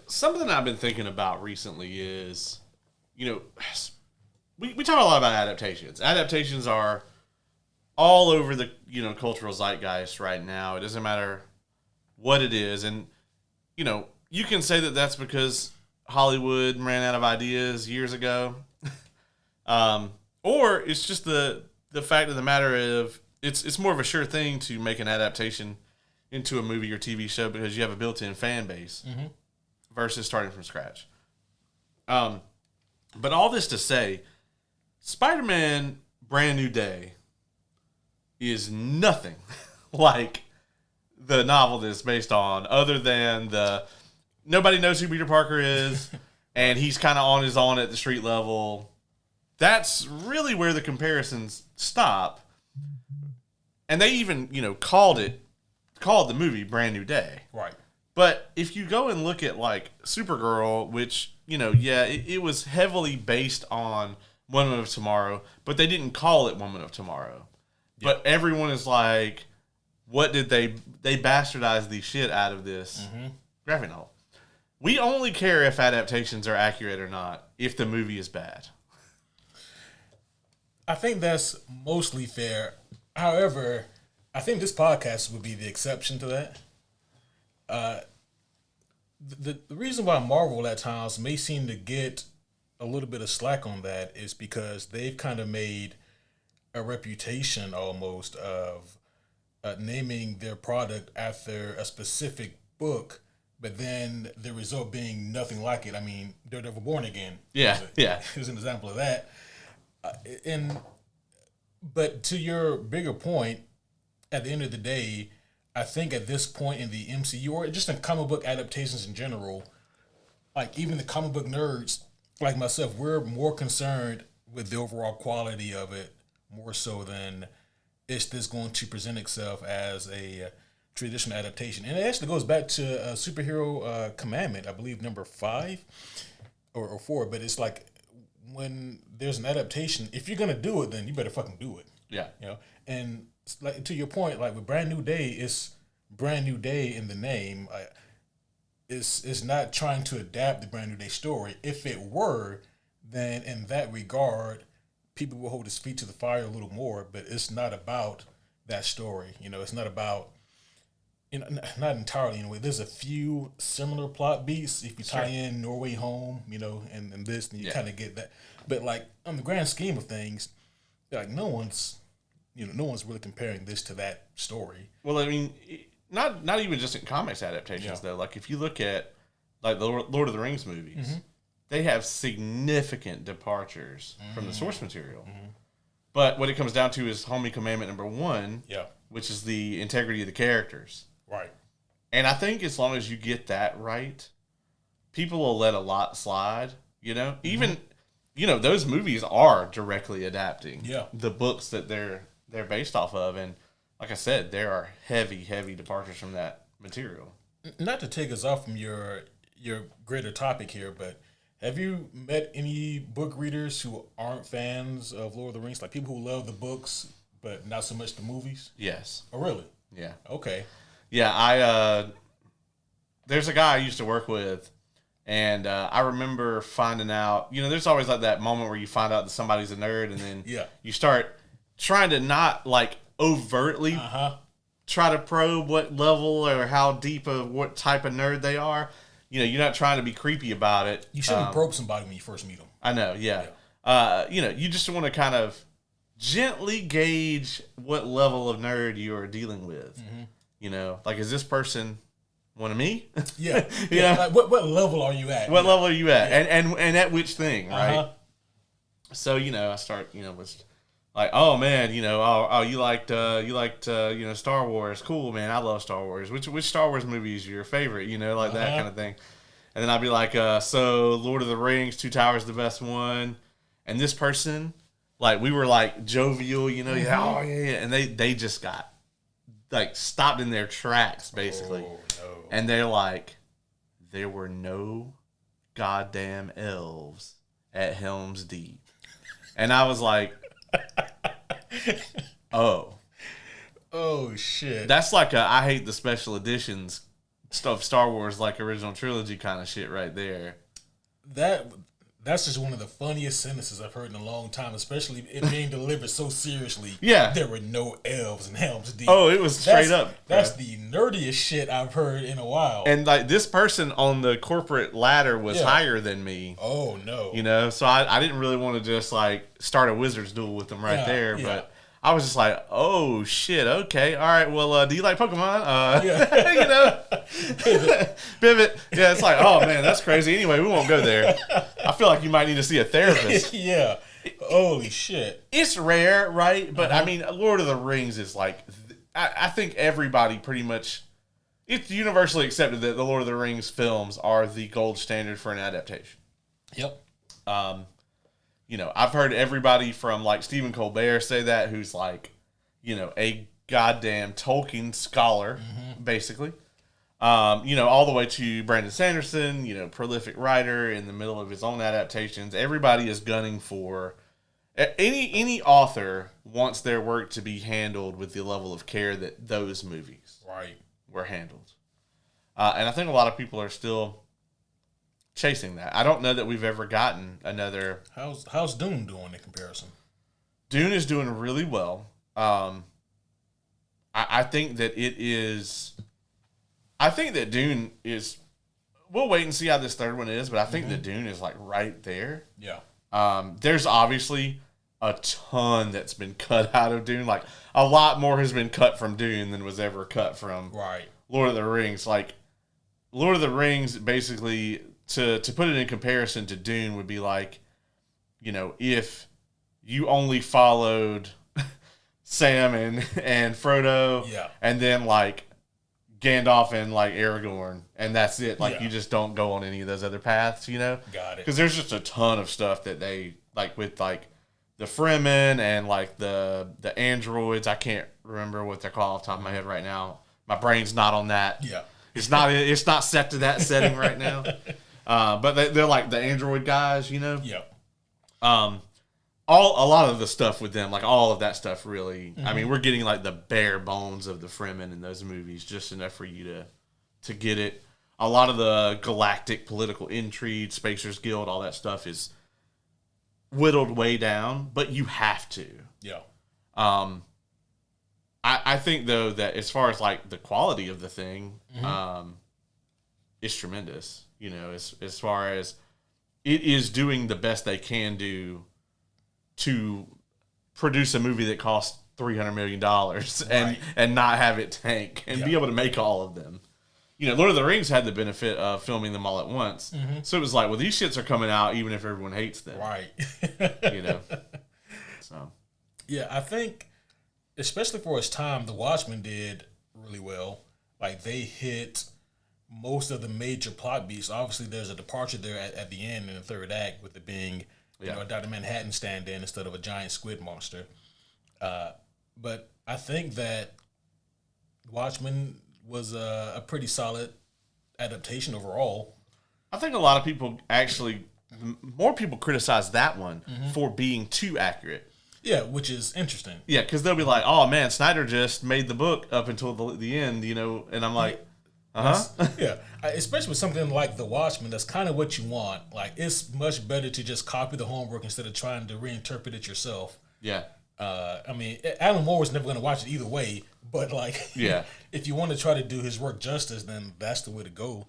Something I've been thinking about recently is, we talk a lot about adaptations. Adaptations are all over the, cultural zeitgeist right now. It doesn't matter what it is. And, you can say that that's because Hollywood ran out of ideas years ago. Or it's just the fact of the matter of it's more of a sure thing to make an adaptation into a movie or TV show because you have a built-in fan base versus starting from scratch. But all this to say, Spider-Man Brand New Day is nothing like the novel that it's based on, other than nobody knows who Peter Parker is, and he's kind of on his own at the street level. That's really where the comparisons stop. And they even, called the movie Brand New Day. Right. But if you go and look at, like, Supergirl, which, it was heavily based on Woman of Tomorrow, but they didn't call it Woman of Tomorrow. Yep. But everyone is like, what did they bastardized the shit out of this graphic novel. We only care if adaptations are accurate or not, if the movie is bad. I think that's mostly fair. However, I think this podcast would be the exception to that. The reason why Marvel at times may seem to get a little bit of slack on that is because they've kind of made a reputation almost of naming their product after a specific book, but then the result being nothing like it. I mean, Daredevil Born Again. Yeah. Here's an example of that. But to your bigger point, at the end of the day, I think at this point in the MCU, or just in comic book adaptations in general, like even the comic book nerds like myself, we're more concerned with the overall quality of it, more so than is this going to present itself as a traditional adaptation. And it actually goes back to Superhero Commandment, I believe number 5 or 4, but it's like, when there's an adaptation, if you're gonna do it, then you better fucking do it. Yeah. And like to your point, like with Brand New Day, it's Brand New Day in the name. It's not trying to adapt the Brand New Day story. If it were, then in that regard, people will hold his feet to the fire a little more. But it's not about that story. It's not about. Not entirely anyway. There's a few similar plot beats if you tie in Norway Home, and this, and you kind of get that. But like on the grand scheme of things, like no one's really comparing this to that story. Well, I mean, not even just in comics adaptations though. Like if you look at like the Lord of the Rings movies, they have significant departures from the source material. But what it comes down to is Homie Commandment number 1, which is the integrity of the characters. Right. And I think as long as you get that right, people will let a lot slide, Even, those movies are directly adapting the books that they're based off of. And like I said, there are heavy, heavy departures from that material. Not to take us off from your greater topic here, but have you met any book readers who aren't fans of Lord of the Rings? Like people who love the books, but not so much the movies? Yes. Oh, really? Yeah. Okay. Yeah, there's a guy I used to work with, and I remember finding out, there's always like that moment where you find out that somebody's a nerd, and then you start trying to not like overtly try to probe what level or how deep of what type of nerd they are. You're not trying to be creepy about it. You shouldn't probe somebody when you first meet them. I know, yeah. You just want to kind of gently gauge what level of nerd you are dealing with. Like, is this person one of me? Yeah. Like, what level are you at? What level are you at? Yeah. And at which thing, right? So, I start, with like, oh man, you liked Star Wars. Cool, man. I love Star Wars. Which Star Wars movie is your favorite? Like that kind of thing. And then I'd be like, so Lord of the Rings, Two Towers, the best one. And this person, like, we were like jovial, and they just got like stopped in their tracks basically. Oh, no. And they're like, there were no goddamn elves at Helm's Deep. And I was like, oh shit. That's like I hate the special editions stuff Star Wars like original trilogy kind of shit right there. That's just one of the funniest sentences I've heard in a long time, especially it being delivered so seriously. Yeah. There were no elves in Helm's Deep. Oh, it was straight up. That's the nerdiest shit I've heard in a while. And like this person on the corporate ladder was higher than me. Oh, no. You know, so I didn't really want to just like start a wizard's duel with them right there. Yeah. But I was just like, oh, shit, okay. All right, well, do you like Pokemon? You know? Pivot. Yeah, it's like, oh, man, that's crazy. Anyway, we won't go there. I feel like you might need to see a therapist. Yeah. Holy shit. It's rare, right? But, I mean, Lord of the Rings is like, I think everybody pretty much, it's universally accepted that the Lord of the Rings films are the gold standard for an adaptation. Yep. You know, I've heard everybody from like Stephen Colbert say that, who's like, you know, a goddamn Tolkien scholar, basically. You know, all the way to Brandon Sanderson, you know, prolific writer in the middle of his own adaptations. Everybody is gunning for any author wants their work to be handled with the level of care that those movies were handled. And I think a lot of people are still chasing that. I don't know that we've ever gotten another. How's Dune doing in comparison? Dune is doing really well. I think that it is. I think that Dune is. We'll wait and see how this third one is, but I think that Dune is like right there. Yeah. There's obviously a ton that's been cut out of Dune. Like a lot more has been cut from Dune than was ever cut from Lord of the Rings. Like Lord of the Rings, basically. To put it in comparison to Dune would be like, you know, if you only followed Sam and Frodo, and then like Gandalf and like Aragorn, and that's it. Like you just don't go on any of those other paths, you know? Got it. Because there's just a ton of stuff that they like with like the Fremen and like the androids. I can't remember what they're called off the top of my head right now. My brain's not on that. Yeah, it's not set to that setting right now. But they're like the android guys, you know? Yep. A lot of the stuff with them, like all of that stuff really, I mean, we're getting like the bare bones of the Fremen in those movies, just enough for you to get it. A lot of the galactic political intrigue, Spacer's Guild, all that stuff is whittled way down, but you have to. Yeah. I think, though, that as far as like the quality of the thing, it's tremendous. You know, as far as it is doing the best they can do to produce a movie that costs $300 million and not have it tank and be able to make all of them. You know, Lord of the Rings had the benefit of filming them all at once. So it was like, well, these shits are coming out even if everyone hates them. Right. You know? So. Yeah, I think, especially for its time, The Watchmen did really well. Like, they hit most of the major plot beats. Obviously, there's a departure there at the end in the third act with it being, you know, a Dr. Manhattan stand-in instead of a giant squid monster. But I think that Watchmen was a pretty solid adaptation overall. I think a lot of people actually, more people criticize that one for being too accurate. Yeah, which is interesting. Yeah, because they'll be like, oh man, Snyder just made the book up until the end, you know, and I'm like, yeah, especially with something like The Watchmen, that's kind of what you want. Like, it's much better to just copy the homework instead of trying to reinterpret it yourself. Yeah. I mean, Alan Moore was never going to watch it either way, but like, if you want to try to do his work justice, then that's the way to go.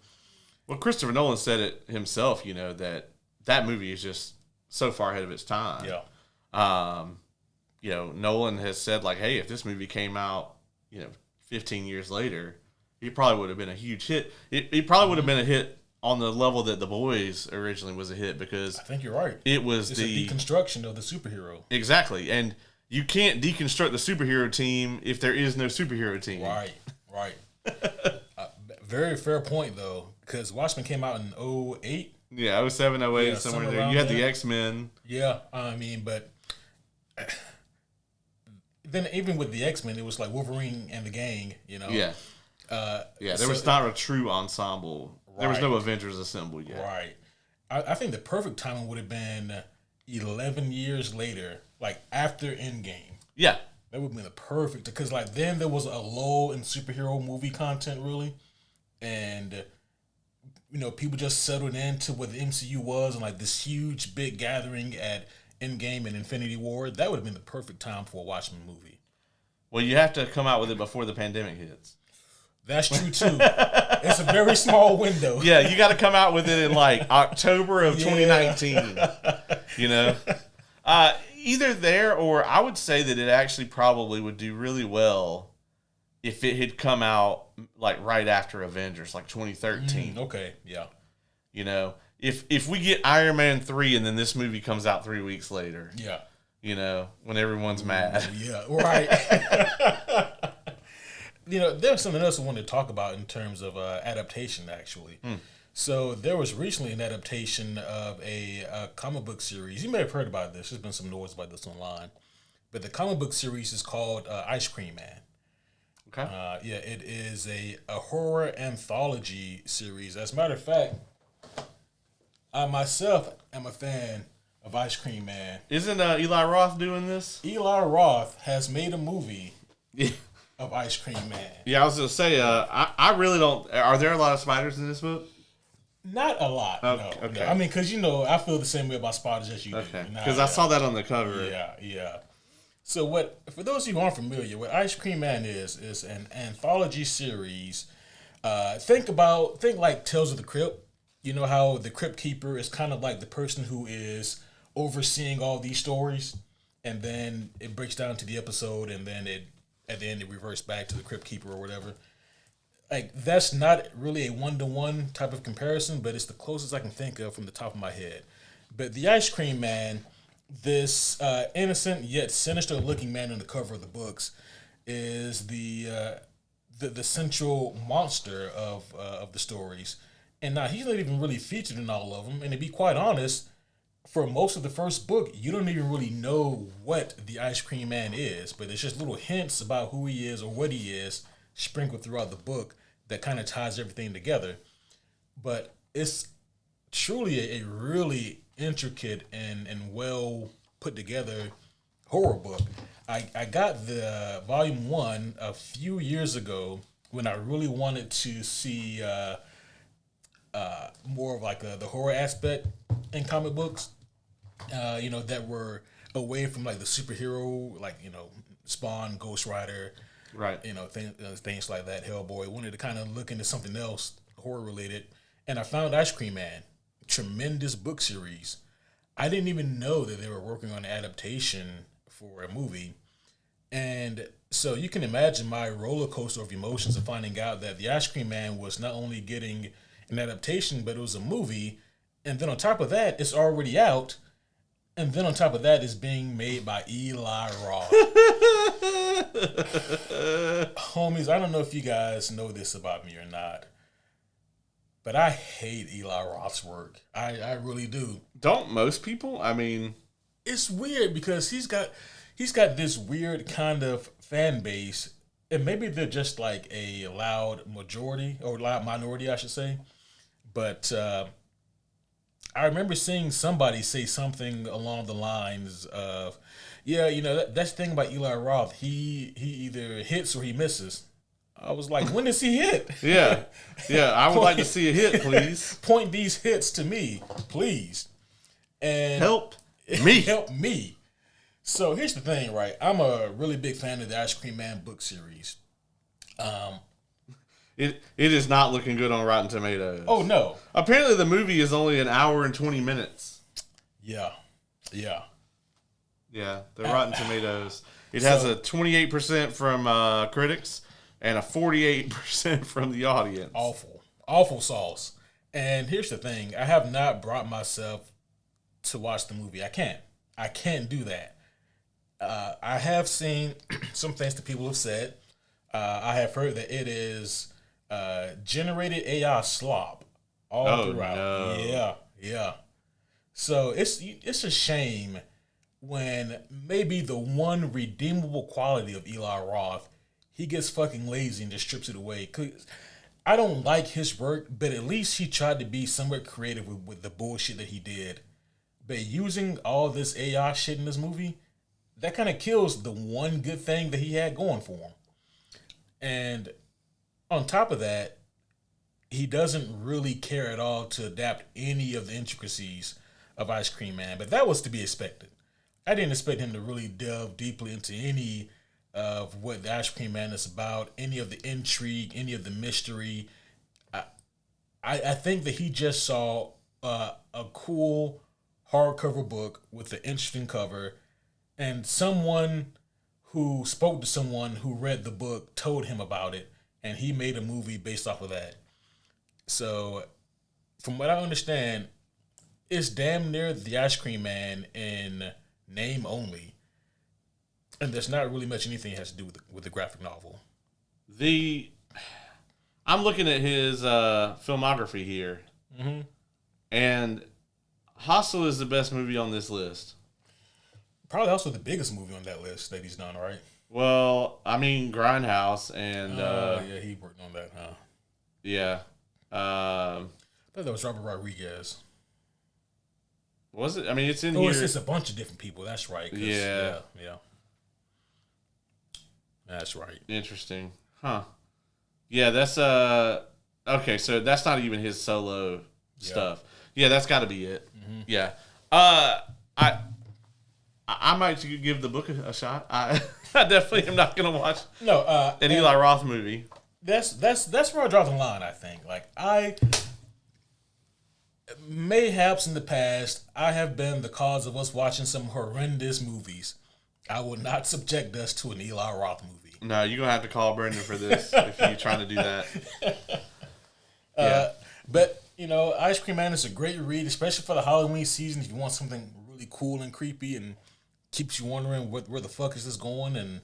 Well, Christopher Nolan said it himself, you know, that movie is just so far ahead of its time. Yeah. You know, Nolan has said like, hey, if this movie came out, you know, 15 years later, it probably would have been a huge hit. It probably would have been a hit on the level that The Boys originally was a hit, because I think you're right. It's a deconstruction of the superhero. Exactly. And you can't deconstruct the superhero team if there is no superhero team. Right. Very fair point, though, because Watchmen came out in 08. Yeah, 07, 08, somewhere there. You had the X-Men. Yeah, I mean, but then even with the X-Men, it was like Wolverine and the gang, you know? Yeah. There was not a true ensemble. Right. There was no Avengers assembled yet. Right. I think the perfect timing would have been 11 years later, like after Endgame. Yeah. That would have been the perfect, because like then there was a lull in superhero movie content, really. and people just settled into what the MCU was, and like this huge big gathering at Endgame and Infinity War, that would have been the perfect time for a Watchmen movie. Well, you have to come out with it before the pandemic hits. That's true too. It's a very small window. Yeah, you got to come out with it in like October of 2019. Either there, or I would say that it actually probably would do really well if it had come out like right after Avengers, like 2013. Okay, yeah. If we get Iron Man 3 and then this movie comes out 3 weeks later. Yeah. When everyone's mad. Yeah, right. There's something else I wanted to talk about in terms of adaptation, actually. So there was recently an adaptation of a comic book series. You may have heard about this. There's been some noise about this online. But the comic book series is called Ice Cream Man. Okay. It is a horror anthology series. As a matter of fact, I myself am a fan of Ice Cream Man. Isn't Eli Roth doing this? Eli Roth has made a movie of Ice Cream Man. Yeah, I was going to say, I really don't... Are there a lot of spiders in this book? Not a lot, no. Okay. I mean, because, I feel the same way about spiders as you do. Okay, because I saw that on the cover. Yeah. So for those of you who aren't familiar, what Ice Cream Man is an anthology series. Think like Tales of the Crypt. You know how the Crypt Keeper is kind of like the person who is overseeing all these stories, and then it breaks down to the episode, and then at the end it reverts back to the Crypt Keeper or whatever. Like, that's not really a one-to-one type of comparison, but it's the closest I can think of from the top of my head. But the Ice Cream Man, this innocent yet sinister-looking man on the cover of the books, is the central monster of the stories. And now he's not even really featured in all of them. And to be quite honest, for most of the first book, you don't even really know what the Ice Cream Man is. But it's just little hints about who he is or what he is sprinkled throughout the book that kind of ties everything together. But it's truly a really intricate and well put together horror book. I got the volume 1 a few years ago when I really wanted to see more of like the horror aspect in comic books, that were away from like the superhero, like, Spawn, Ghost Rider, right? Things like that. Hellboy. Wanted to kind of look into something else horror related, and I found Ice Cream Man. Tremendous book series. I didn't even know that they were working on an adaptation for a movie, and so you can imagine my roller coaster of emotions of finding out that the Ice Cream Man was not only getting an adaptation, but it was a movie, and then on top of that, it's already out. And then on top of that, it's being made by Eli Roth. Homies, I don't know if you guys know this about me or not, but I hate Eli Roth's work. I really do. Don't most people? I mean, it's weird because he's got this weird kind of fan base, and maybe they're just like a loud majority or loud minority, I should say. But I remember seeing somebody say something along the lines of, that's the thing about Eli Roth. He either hits or he misses. I was like, when does he hit? Yeah. I would like to see a hit, please. Point these hits to me, please. And help me. Help me. So here's the thing, right? I'm a really big fan of the Ice Cream Man book series. It is not looking good on Rotten Tomatoes. Oh, no. Apparently the movie is only an hour and 20 minutes. Yeah. The Rotten Tomatoes. It has a 28% from critics and a 48% from the audience. Awful sauce. And here's the thing. I have not brought myself to watch the movie. I can't do that. I have seen some things that people have said. I have heard that it is generated AI slop all throughout. No. Yeah. So it's a shame when maybe the one redeemable quality of Eli Roth, he gets fucking lazy and just strips it away. 'Cause I don't like his work, but at least he tried to be somewhat creative with the bullshit that he did. But using all this AI shit in this movie, that kind of kills the one good thing that he had going for him. And on top of that, he doesn't really care at all to adapt any of the intricacies of Ice Cream Man, but that was to be expected. I didn't expect him to really delve deeply into any of what the Ice Cream Man is about, any of the intrigue, any of the mystery. I think that he just saw a cool hardcover book with an interesting cover, and someone who spoke to someone who read the book told him about it, and he made a movie based off of that. So, from what I understand, it's damn near the Ice Cream Man in name only, and there's not really much anything that has to do with the graphic novel. I'm looking at his filmography here, and Hostel is the best movie on this list. Probably also the biggest movie on that list that he's done, right? Well, I mean Grindhouse and yeah, he worked on that, huh? Yeah. I thought that was Robert Rodriguez. Was it? I mean, it's in here. It's a bunch of different people. That's right. Yeah. That's right. Interesting. Huh. Yeah, that's okay, so that's not even his solo stuff. Yeah, that's got to be it. Yeah. I might give the book a shot. I definitely am not going to watch an Eli Roth movie. That's where I draw the line, I think. Like, mayhaps in the past, I have been the cause of us watching some horrendous movies. I will not subject us to an Eli Roth movie. No, you're going to have to call Brendan for this if you're trying to do that. But, Ice Cream Man is a great read, especially for the Halloween season if you want something really cool and creepy and keeps you wondering where the fuck is this going. And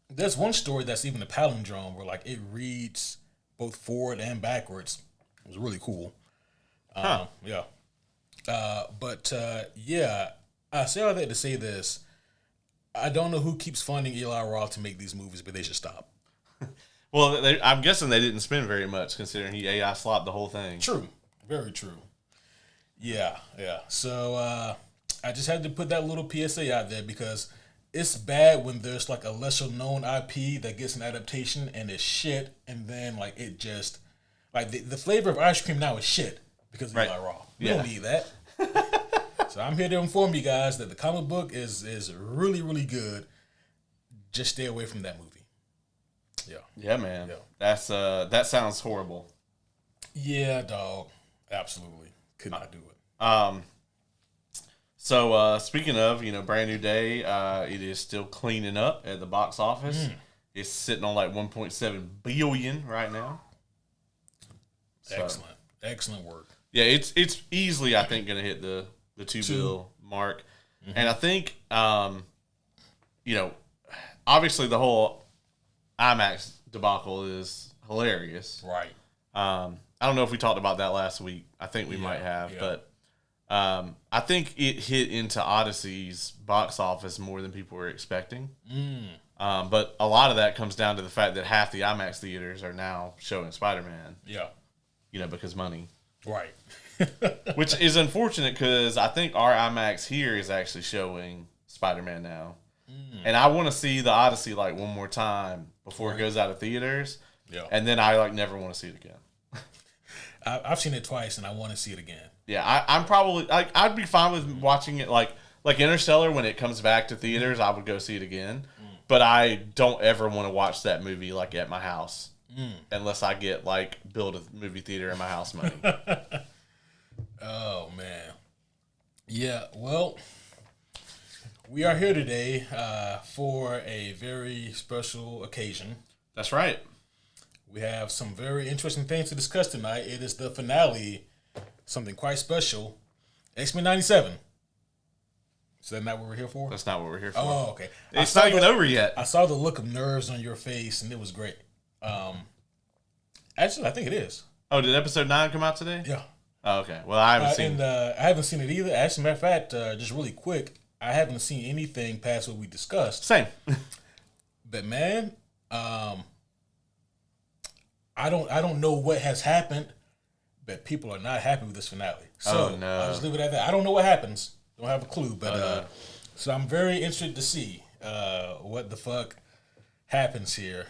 there's one story that's even a palindrome where, like, it reads both forward and backwards. It was really cool. Yeah. I say all that to say this. I don't know who keeps funding Eli Roth to make these movies, but they should stop. Well, I'm guessing they didn't spend very much, considering he AI slopped the whole thing. True. Very true. Yeah. So I just had to put that little PSA out there because it's bad when there's like a lesser known IP that gets an adaptation and it's shit, and then like it just like the flavor of ice cream now is shit because of Eli Roth. We don't need that. So I'm here to inform you guys that the comic book is really, really good. Just stay away from that movie. Yeah. Yeah, man. Yeah. That sounds horrible. Yeah, dog. Absolutely. Could not do it. So speaking of, Brand New Day, it is still cleaning up at the box office. It's sitting on like 1.7 billion right now. Excellent work. Yeah, it's easily, I think, going to hit the 2 bill mark. And I think, obviously the whole IMAX debacle is hilarious. Right. I don't know if we talked about that last week. I think we might have, but I think it hit into Odyssey's box office more than people were expecting. But a lot of that comes down to the fact that half the IMAX theaters are now showing Spider-Man. Yeah. Because money. Right. Which is unfortunate because I think our IMAX here is actually showing Spider-Man now. And I want to see the Odyssey like one more time before it goes out of theaters. Yeah. And then I like never want to see it again. I've seen it twice and I want to see it again. Yeah, I'm probably I'd be fine with watching it like Interstellar when it comes back to theaters. I would go see it again. But I don't ever want to watch that movie like at my house unless I get like build a movie theater in my house money. Oh man, yeah. Well, we are here today for a very special occasion. That's right. We have some very interesting things to discuss tonight. It is the finale, something quite special. X-Men 97. Is that not what we're here for? That's not what we're here for. Oh, okay. It's not even over yet. I saw the look of nerves on your face, and it was great. Actually, I think it is. Oh, did episode 9 come out today? Yeah. Oh, okay. Well, I haven't seen it. And I haven't seen it either. As a matter of fact, just really quick, I haven't seen anything past what we discussed. Same. But man, I don't know what has happened, but people are not happy with this finale. So I'll just leave it at that. I don't know what happens. Don't have a clue. But so I'm very interested to see what the fuck happens here.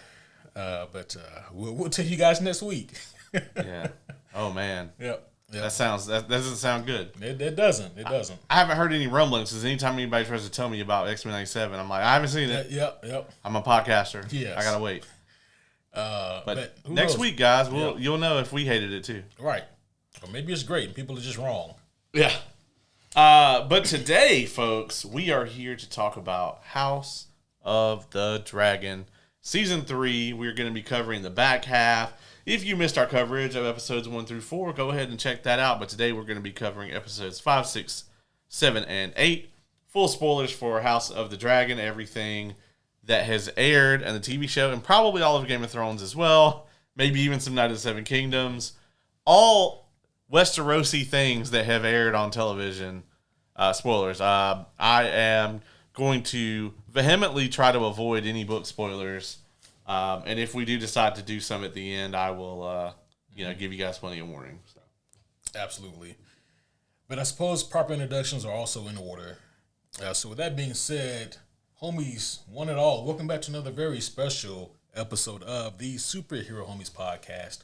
But we'll tell you guys next week. Yeah. Oh man. Yep. That doesn't sound good. It doesn't. It doesn't. I haven't heard any rumblings because anytime anybody tries to tell me about X-Men 97, I'm like, I haven't seen it. Yep. I'm a podcaster. Yes. I gotta wait. But next knows? week, guys, you'll know if we hated it too. Right. Or maybe it's great and people are just wrong. Yeah. But today, folks, we are here to talk about House of the Dragon. Season 3, we're going to be covering the back half. If you missed our coverage of episodes 1 through 4, go ahead and check that out. But today we're going to be covering episodes 5, 6, 7, and 8. Full spoilers for House of the Dragon, everything that has aired on the TV show, and probably all of Game of Thrones as well. Maybe even some Night of the Seven Kingdoms. All Westerosi things that have aired on television. Spoilers. I am going to vehemently try to avoid any book spoilers. And if we do decide to do some at the end, I will, give you guys plenty of warning. So. Absolutely. But I suppose proper introductions are also in order. So with that being said, homies, one and all, welcome back to another very special episode of the Superhero Homies podcast.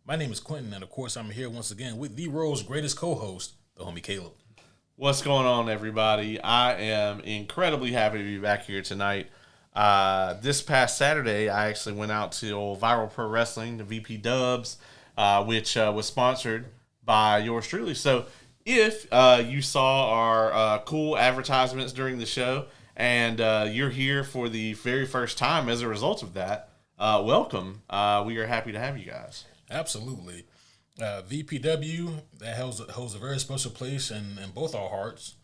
My name is Quentin, and of course, I'm here once again with the world's greatest co-host, the homie Caleb. What's going on, everybody? I am incredibly happy to be back here tonight. This past Saturday, I actually went out to old Viral Pro Wrestling, the VP Dubs, which was sponsored by yours truly. So if you saw our cool advertisements during the show and you're here for the very first time as a result of that, welcome. We are happy to have you guys. Absolutely. VPW, that holds a very special place in both our hearts.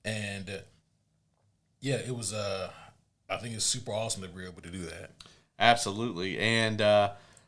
And it was I think it's super awesome that we're able to do that. Absolutely. And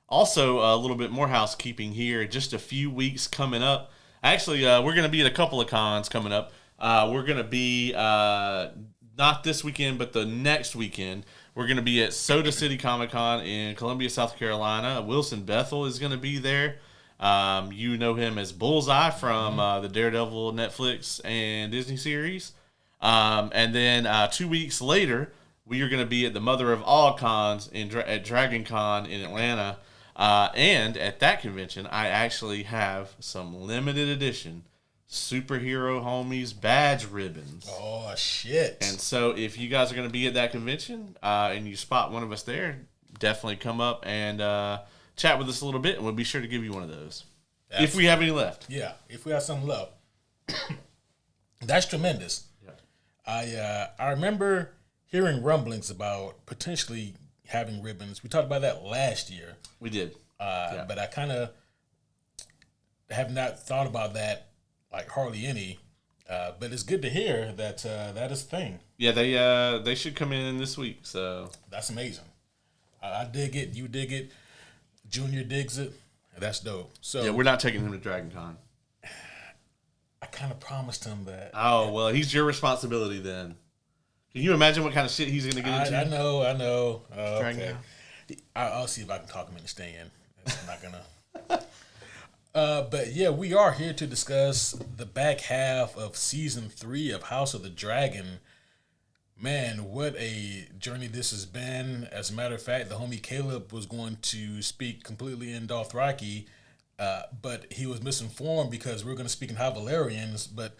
also a little bit more housekeeping here. Just a few weeks coming up. Actually, we're going to be at a couple of cons coming up. We're going to be not this weekend, but the next weekend. We're going to be at Soda City Comic Con in Columbia, South Carolina. Wilson Bethel is going to be there. You know him as Bullseye from the Daredevil Netflix and Disney series. And then 2 weeks later, we are going to be at the Mother of All Cons at Dragon Con in Atlanta. And at that convention, I actually have some limited edition Superhero Homies badge ribbons. Oh, shit. And so if you guys are going to be at that convention and you spot one of us there, definitely come up and chat with us a little bit, and we'll be sure to give you one of those. Absolutely. If we have any left. Yeah, if we have some left. That's tremendous. Yeah. I remember hearing rumblings about potentially having ribbons. We talked about that last year. We did. But I kind of have not thought about that like hardly any. But it's good to hear that that is a thing. Yeah, they should come in this week. So that's amazing. I dig it. You dig it. Junior digs it. That's dope. So yeah, we're not taking him to Dragon Con. I kind of promised him that. Oh, well, he's your responsibility then. Can you imagine what kind of shit he's going to get into? I know. Dragon Okay. Con? I'll see if I can talk him into staying. I'm not going to. But yeah, we are here to discuss the back half of season 3 of House of the Dragon. Man, what a journey this has been. As a matter of fact, the homie Caleb was going to speak completely in Dothraki, but he was misinformed because we were going to speak in High Valyrians, but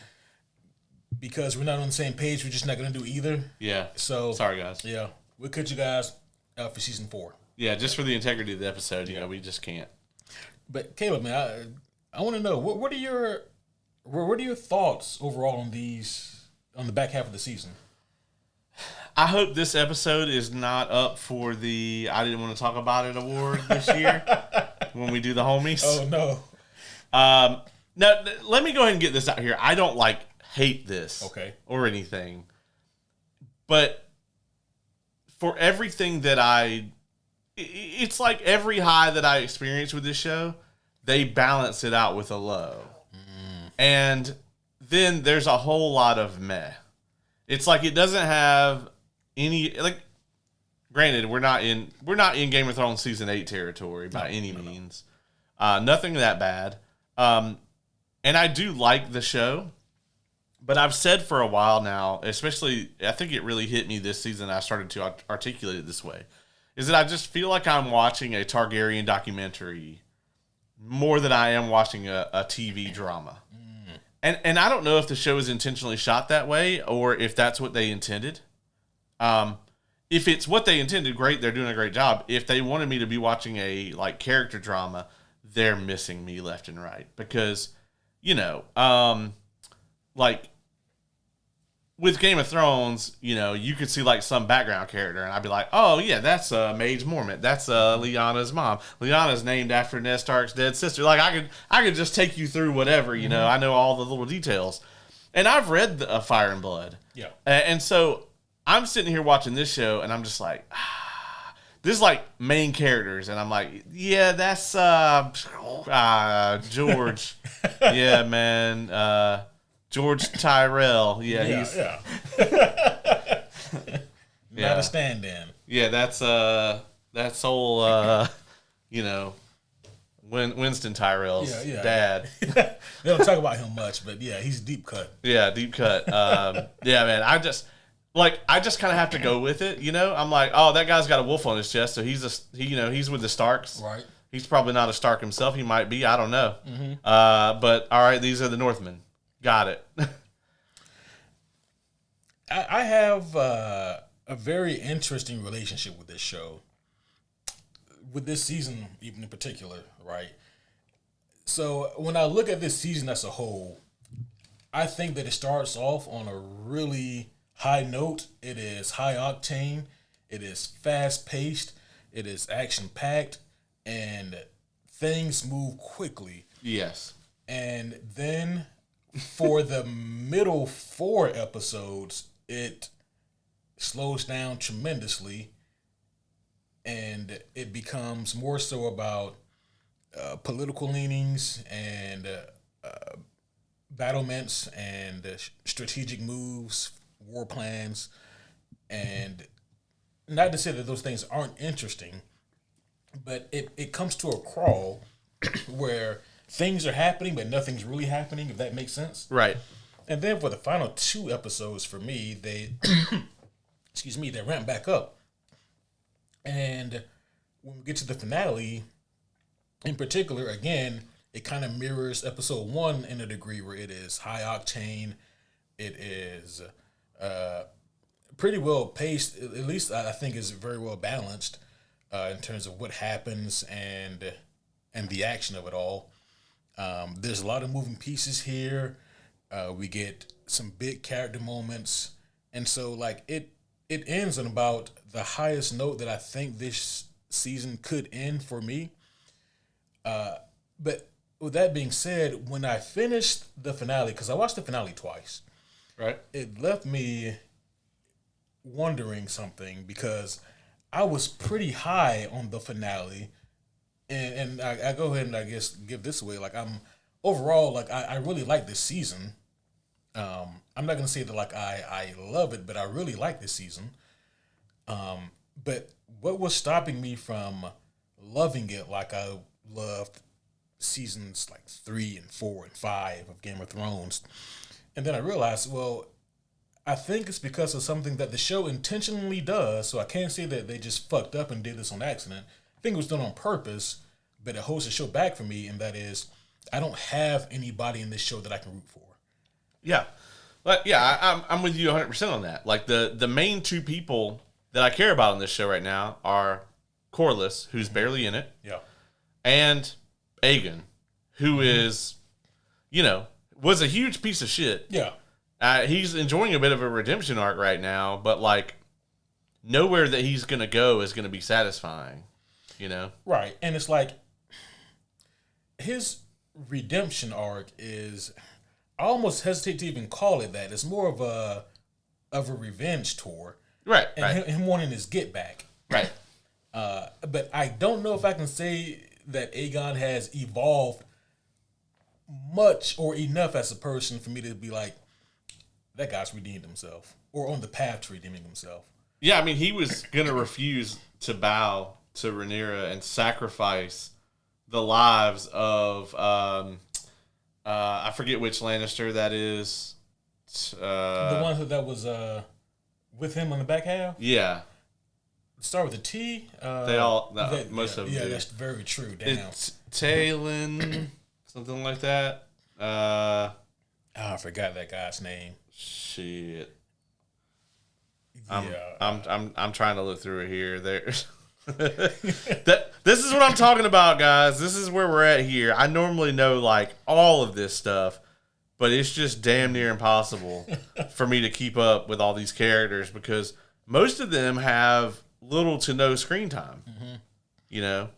because we're not on the same page, we're just not going to do either. Yeah. So sorry, guys. Yeah, we'll cut you guys out for season 4. Yeah, just for the integrity of the episode, you know, we just can't. But Caleb, man, I want to know what are your thoughts overall on the back half of the season? I hope this episode is not up for the I didn't want to talk about it award this year when we do the homies. Oh no. Now let me go ahead and get this out here. I don't hate this, or anything, but for everything that it's like every high that I experience with this show, they balance it out with a low, and then there's a whole lot of meh. It's like it doesn't have any granted, we're not in Game of Thrones season 8 territory by any means. Nothing that bad. And I do like the show, but I've said for a while now, especially I think it really hit me this season, I started to articulate it this way, is that I just feel like I'm watching a Targaryen documentary more than I am watching a TV drama. And I don't know if the show is intentionally shot that way or if that's what they intended. If it's what they intended, great, they're doing a great job. If they wanted me to be watching a like character drama, they're missing me left and right because, like with Game of Thrones, you could see like some background character, and I'd be like, oh yeah, that's Mage Mormont, that's Lyanna's mom. Lyanna's named after Ned Stark's dead sister. Like I could just take you through whatever, I know all the little details, and I've read Fire and Blood, yeah, and so I'm sitting here watching this show, and I'm just like, this is like main characters, and I'm like, yeah, that's George, yeah, man. George Tyrell. Yeah. Not a stand-in. Yeah, that's old, Winston Tyrell's dad. They don't talk about him much, but yeah, he's deep cut. Yeah, deep cut. Yeah, man, I just kind of have to go with it, I'm like, oh, that guy's got a wolf on his chest, so he's with the Starks. Right. He's probably not a Stark himself. He might be. I don't know. But, all right, these are the Northmen. Got it. I have a very interesting relationship with this show, with this season even in particular, right? So when I look at this season as a whole, I think that it starts off on a really high note. It is high octane. It is fast paced. It is action packed, and things move quickly. Yes. And then for the middle 4 episodes, it slows down tremendously, and it becomes more so about political leanings and battlements and strategic moves, war plans, and not to say that those things aren't interesting, but it comes to a crawl where things are happening, but nothing's really happening, if that makes sense. Right. And then for the final 2 episodes, for me, they, they ramp back up. And when we get to the finale, in particular, again, it kind of mirrors episode 1 in a degree where it is high octane. It is pretty well paced. At least I think is very well balanced in terms of what happens and the action of it all. There's a lot of moving pieces here. We get some big character moments. And so like it ends on about the highest note that I think this season could end for me. But with that being said, when I finished the finale, because I watched the finale twice, right, it left me wondering something because I was pretty high on the finale. And I go ahead and I guess give this away. Like I'm overall, like I really like this season. I'm not gonna say that like I love it, but I really like this season. But what was stopping me from loving it like I loved seasons like 3 and 4 and 5 of Game of Thrones? And then I realized, well, I think it's because of something that the show intentionally does. So I can't say that they just fucked up and did this on accident. I think it was done on purpose, but it holds the show back for me, and that is I don't have anybody in this show that I can root for. Yeah. But yeah, I'm with you 100% on that. Like the main 2 people that I care about on this show right now are Corlys, who's barely in it. Yeah. And Aegon, who is, was a huge piece of shit. Yeah. He's enjoying a bit of a redemption arc right now, but like nowhere that he's going to go is going to be satisfying, Right. And it's like his redemption arc is, I almost hesitate to even call it that. It's more of a revenge tour. Right. And right. Him wanting his get back. Right. But I don't know if I can say that Aegon has evolved much or enough as a person for me to be like, that guy's redeemed himself or on the path to redeeming himself. Yeah, I mean, he was going to refuse to bow to Rhaenyra and sacrifice the lives of, I forget which Lannister that is. The one that was with him on the back half? Yeah. Start with a T. They all, most of them yeah, do. that's very true. Damn. It's Talon, something like that. I forgot that guy's name. Shit. Yeah. I'm trying to look through it here. There's this is what I'm talking about, guys. This is where we're at here. I normally know like all of this stuff, but it's just damn near impossible for me to keep up with all these characters because most of them have little to no screen time. Mm-hmm. You know?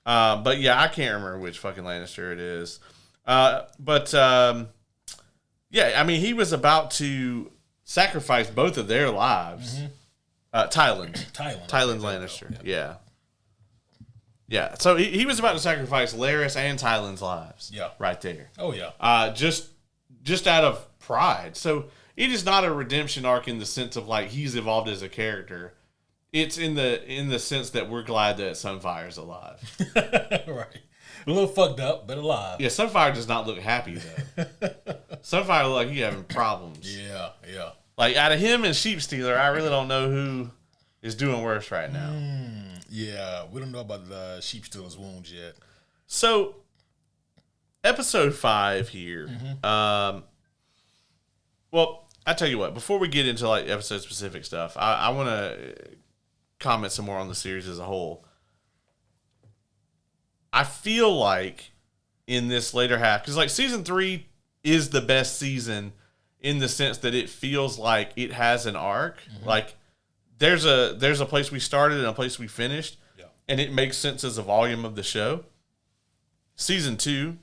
But yeah, I can't remember which fucking Lannister it is. Yeah, I mean, he was about to sacrifice both of their lives. Mm-hmm. Tyland Lannister. Yeah. Yeah. So he was about to sacrifice Larys and Tyland's lives. Yeah. Right there. Oh yeah. Just out of pride. So it is not a redemption arc in the sense of like he's evolved as a character. It's in the sense that we're glad that Sunfire's alive. Right. A little fucked up, but alive. Yeah, Sunfire does not look happy though. Sunfire look like he's having problems. Yeah. Like out of him and Sheepstealer, I really don't know who is doing worse right now. Yeah, we don't know about the Sheepstealer's wounds yet. So, episode 5 here. Mm-hmm. Well, I tell you what. Before we get into like episode specific stuff, I want to comment some more on the series as a whole. I feel like in this later half, because like season 3 is the best season in the sense that it feels like it has an arc. Mm-hmm. Like there's a place we started and a place we finished, and it makes sense as a volume of the show. Season 2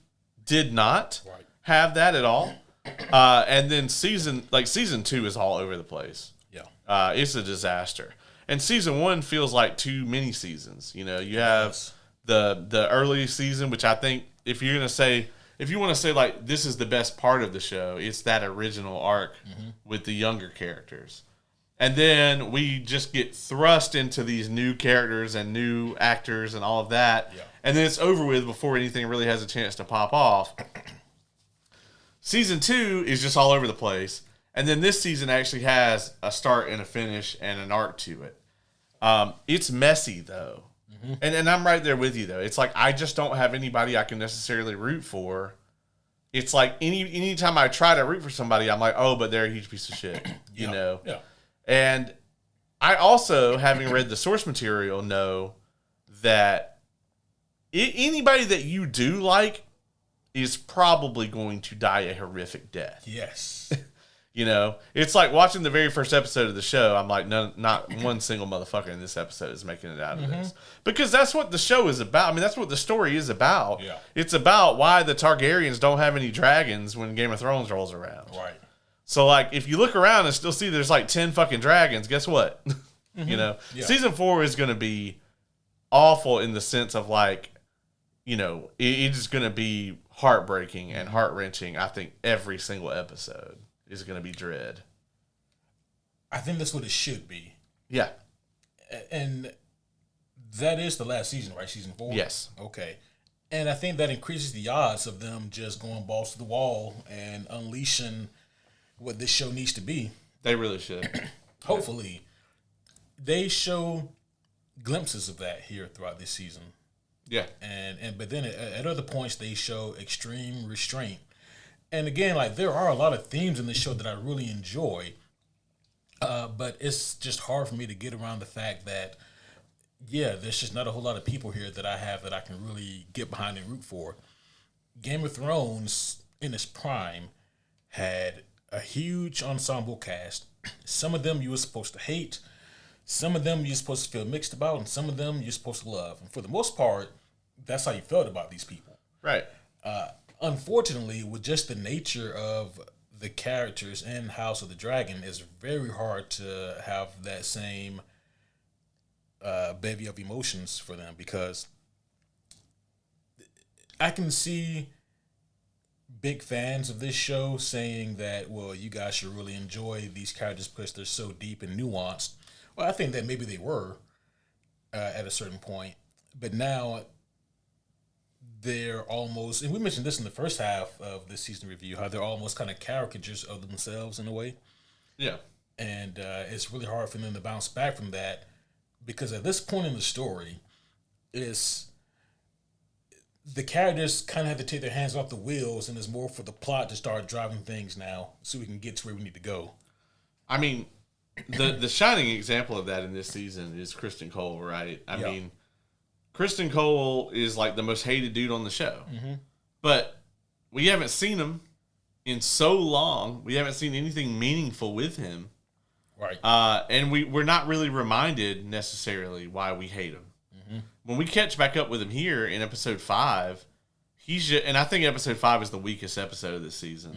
did not have that at all, and then season 2 is all over the place. Yeah, it's a disaster. And season 1 feels like too many seasons. You know, you have the early season, which I think if you want to say like this is the best part of the show, it's that original arc with the younger characters. And then we just get thrust into these new characters and new actors and all of that. Yeah. And then it's over with before anything really has a chance to pop off. Season 2 is just all over the place. And then this season actually has a start and a finish and an arc to it. It's messy, though. Mm-hmm. And I'm right there with you, though. It's like I just don't have anybody I can necessarily root for. It's like anytime I try to root for somebody, I'm like, oh, but they're a huge piece of shit. You know? Yeah. And I also, having read the source material, know that anybody that you do like is probably going to die a horrific death. Yes. You know, it's like watching the very first episode of the show. I'm like, not one single motherfucker in this episode is making it out of this. Because that's what the show is about. I mean, that's what the story is about. Yeah. It's about why the Targaryens don't have any dragons when Game of Thrones rolls around. Right. So, like, if you look around and still see there's like 10 fucking dragons, guess what? You know, season 4 is going to be awful in the sense of like, you know, it's going to be heartbreaking and heart-wrenching. I think every single episode is going to be dread. I think that's what it should be. Yeah. And that is the last season, right? Season 4? Yes. Okay. And I think that increases the odds of them just going balls to the wall and unleashing what this show needs to be. They really should. Hopefully. They show glimpses of that here throughout this season. Yeah. But then at other points they show extreme restraint. And again, like there are a lot of themes in this show that I really enjoy. But it's just hard for me to get around the fact that there's just not a whole lot of people here that I have that I can really get behind and root for. Game of Thrones in its prime had a huge ensemble cast. Some of them you were supposed to hate. Some of them you're supposed to feel mixed about. And some of them you're supposed to love. And for the most part, that's how you felt about these people. Right. Unfortunately, with just the nature of the characters in House of the Dragon, it's very hard to have that same bevy of emotions for them, because I can see big fans of this show saying that, well, you guys should really enjoy these characters because they're so deep and nuanced. Well, I think that maybe they were at a certain point, but now they're almost, and we mentioned this in the first half of this season review, how they're almost kind of caricatures of themselves in a way. Yeah. And it's really hard for them to bounce back from that because at this point in the story, it's the characters kind of have to take their hands off the wheels, and it's more for the plot to start driving things now, so we can get to where we need to go. I mean, the shining example of that in this season is Kristen Cole, right? I mean, Kristen Cole is like the most hated dude on the show, but we haven't seen him in so long. We haven't seen anything meaningful with him, right? And we're not really reminded necessarily why we hate him. When we catch back up with him here in episode 5, he's just, and I think episode 5 is the weakest episode of this season.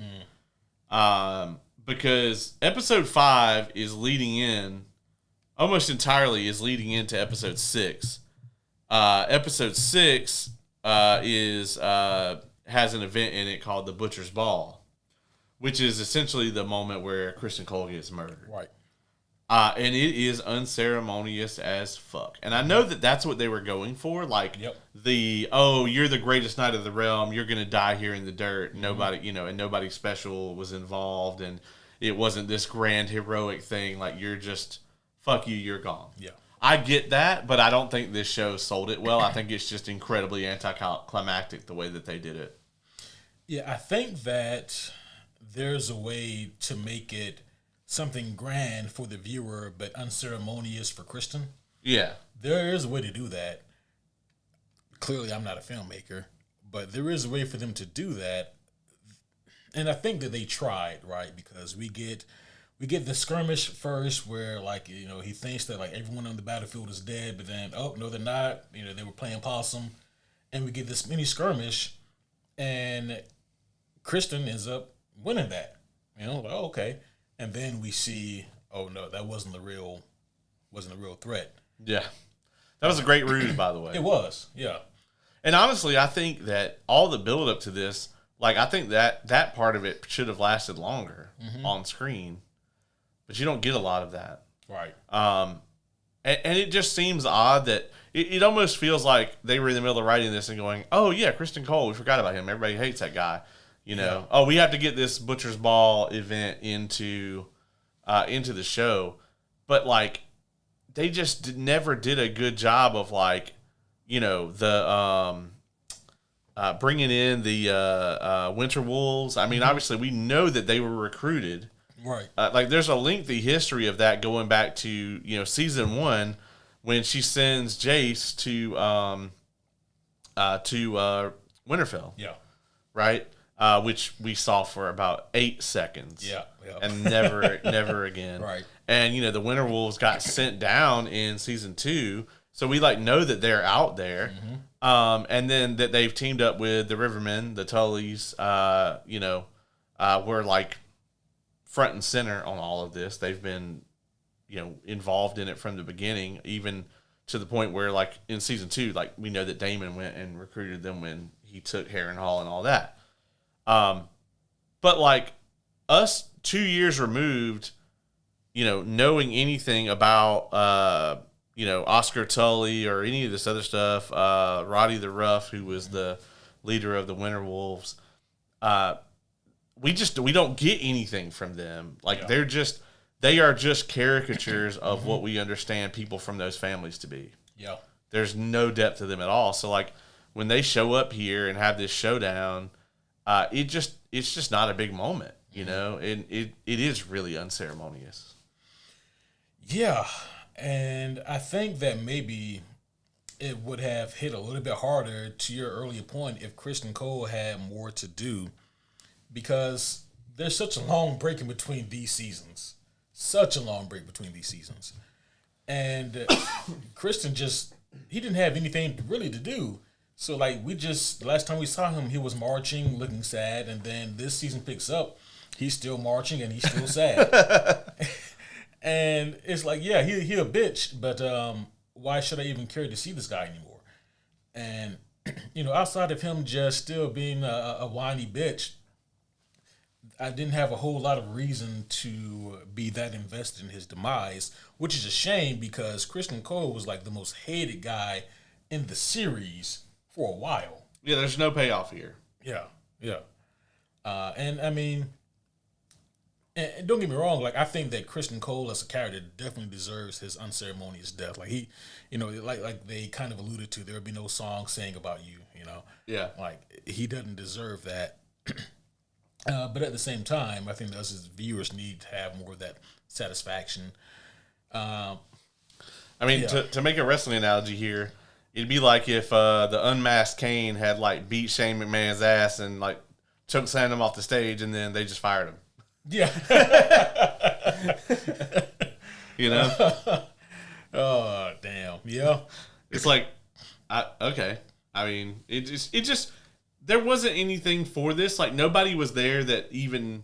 Because episode 5 is leading in, almost entirely is leading into episode 6. Episode 6 has an event in it called the Butcher's Ball, which is essentially the moment where Kristen Cole gets murdered. Right. And it is unceremonious as fuck. And I know that that's what they were going for. Like, you're the greatest knight of the realm. You're going to die here in the dirt. Nobody, and nobody special was involved. And it wasn't this grand heroic thing. Like, you're just, fuck you, you're gone. Yeah. I get that, but I don't think this show sold it well. I think it's just incredibly anticlimactic the way that they did it. Yeah, I think that there's a way to make it something grand for the viewer, but unceremonious for Kristen. Yeah. There is a way to do that. Clearly, I'm not a filmmaker, but there is a way for them to do that. And I think that they tried, right? Because we get the skirmish first where, like, he thinks that, like, everyone on the battlefield is dead, but then, oh, no, they're not. They were playing possum. And we get this mini skirmish, and Kristen ends up winning that. Oh, okay. And then we see, oh no, that wasn't a real threat. Yeah. That was a great ruse, by the way. It was, yeah. And honestly, I think that all the build up to this, like, I think that part of it should have lasted longer on screen. But you don't get a lot of that. Right. And it just seems odd that it almost feels like they were in the middle of writing this and going, oh yeah, Kristen Cole, we forgot about him. Everybody hates that guy. Oh, we have to get this Butcher's Ball event into the show, but like they just never did a good job of like, the bringing in the Winter Wolves. I mean, obviously we know that they were recruited, right? Like there's a lengthy history of that going back to season 1 when she sends Jace to Winterfell, right. Which we saw for about 8 seconds. Yeah. And never again. Right. And, the Winter Wolves got sent down in season 2. So we, know that they're out there. And then that they've teamed up with the Rivermen, the Tullys, were, front and center on all of this. They've been, involved in it from the beginning, even to the point where, in season 2, we know that Daemon went and recruited them when he took Harrenhal and all that. But us 2 years removed, knowing anything about, Oscar Tully or any of this other stuff, Roddy the Rough, who was the leader of the Winter Wolves, we don't get anything from them. They are just caricatures of what we understand people from those families to be. Yeah. There's no depth to them at all. So when they show up here and have this showdown, it's just not a big moment, and it is really unceremonious. Yeah, and I think that maybe it would have hit a little bit harder to your earlier point if Kristen Cole had more to do, because there's such a long break in between these seasons. And Kristen he didn't have anything really to do. So, the last time we saw him, he was marching, looking sad, and then this season picks up, he's still marching and he's still sad. And it's he a bitch, but why should I even care to see this guy anymore? And, outside of him just still being a whiny bitch, I didn't have a whole lot of reason to be that invested in his demise, which is a shame because Kristen Cole was, the most hated guy in the series for a while. Yeah, there's no payoff here. Yeah. And I mean, And don't get me wrong, like I think that Christian Cole as a character definitely deserves his unceremonious death. Like he, like they kind of alluded to, there would be no song saying about you. Yeah. Like he doesn't deserve that. But at the same time, I think us as viewers need to have more of that satisfaction. I mean, to make a wrestling analogy here, it'd be like if the unmasked Kane had like beat Shane McMahon's ass and like chokeslammed him off the stage, and then they just fired him. Yeah. Oh damn. Yeah. It's like, okay. I mean, it just there wasn't anything for this. Like nobody was there that even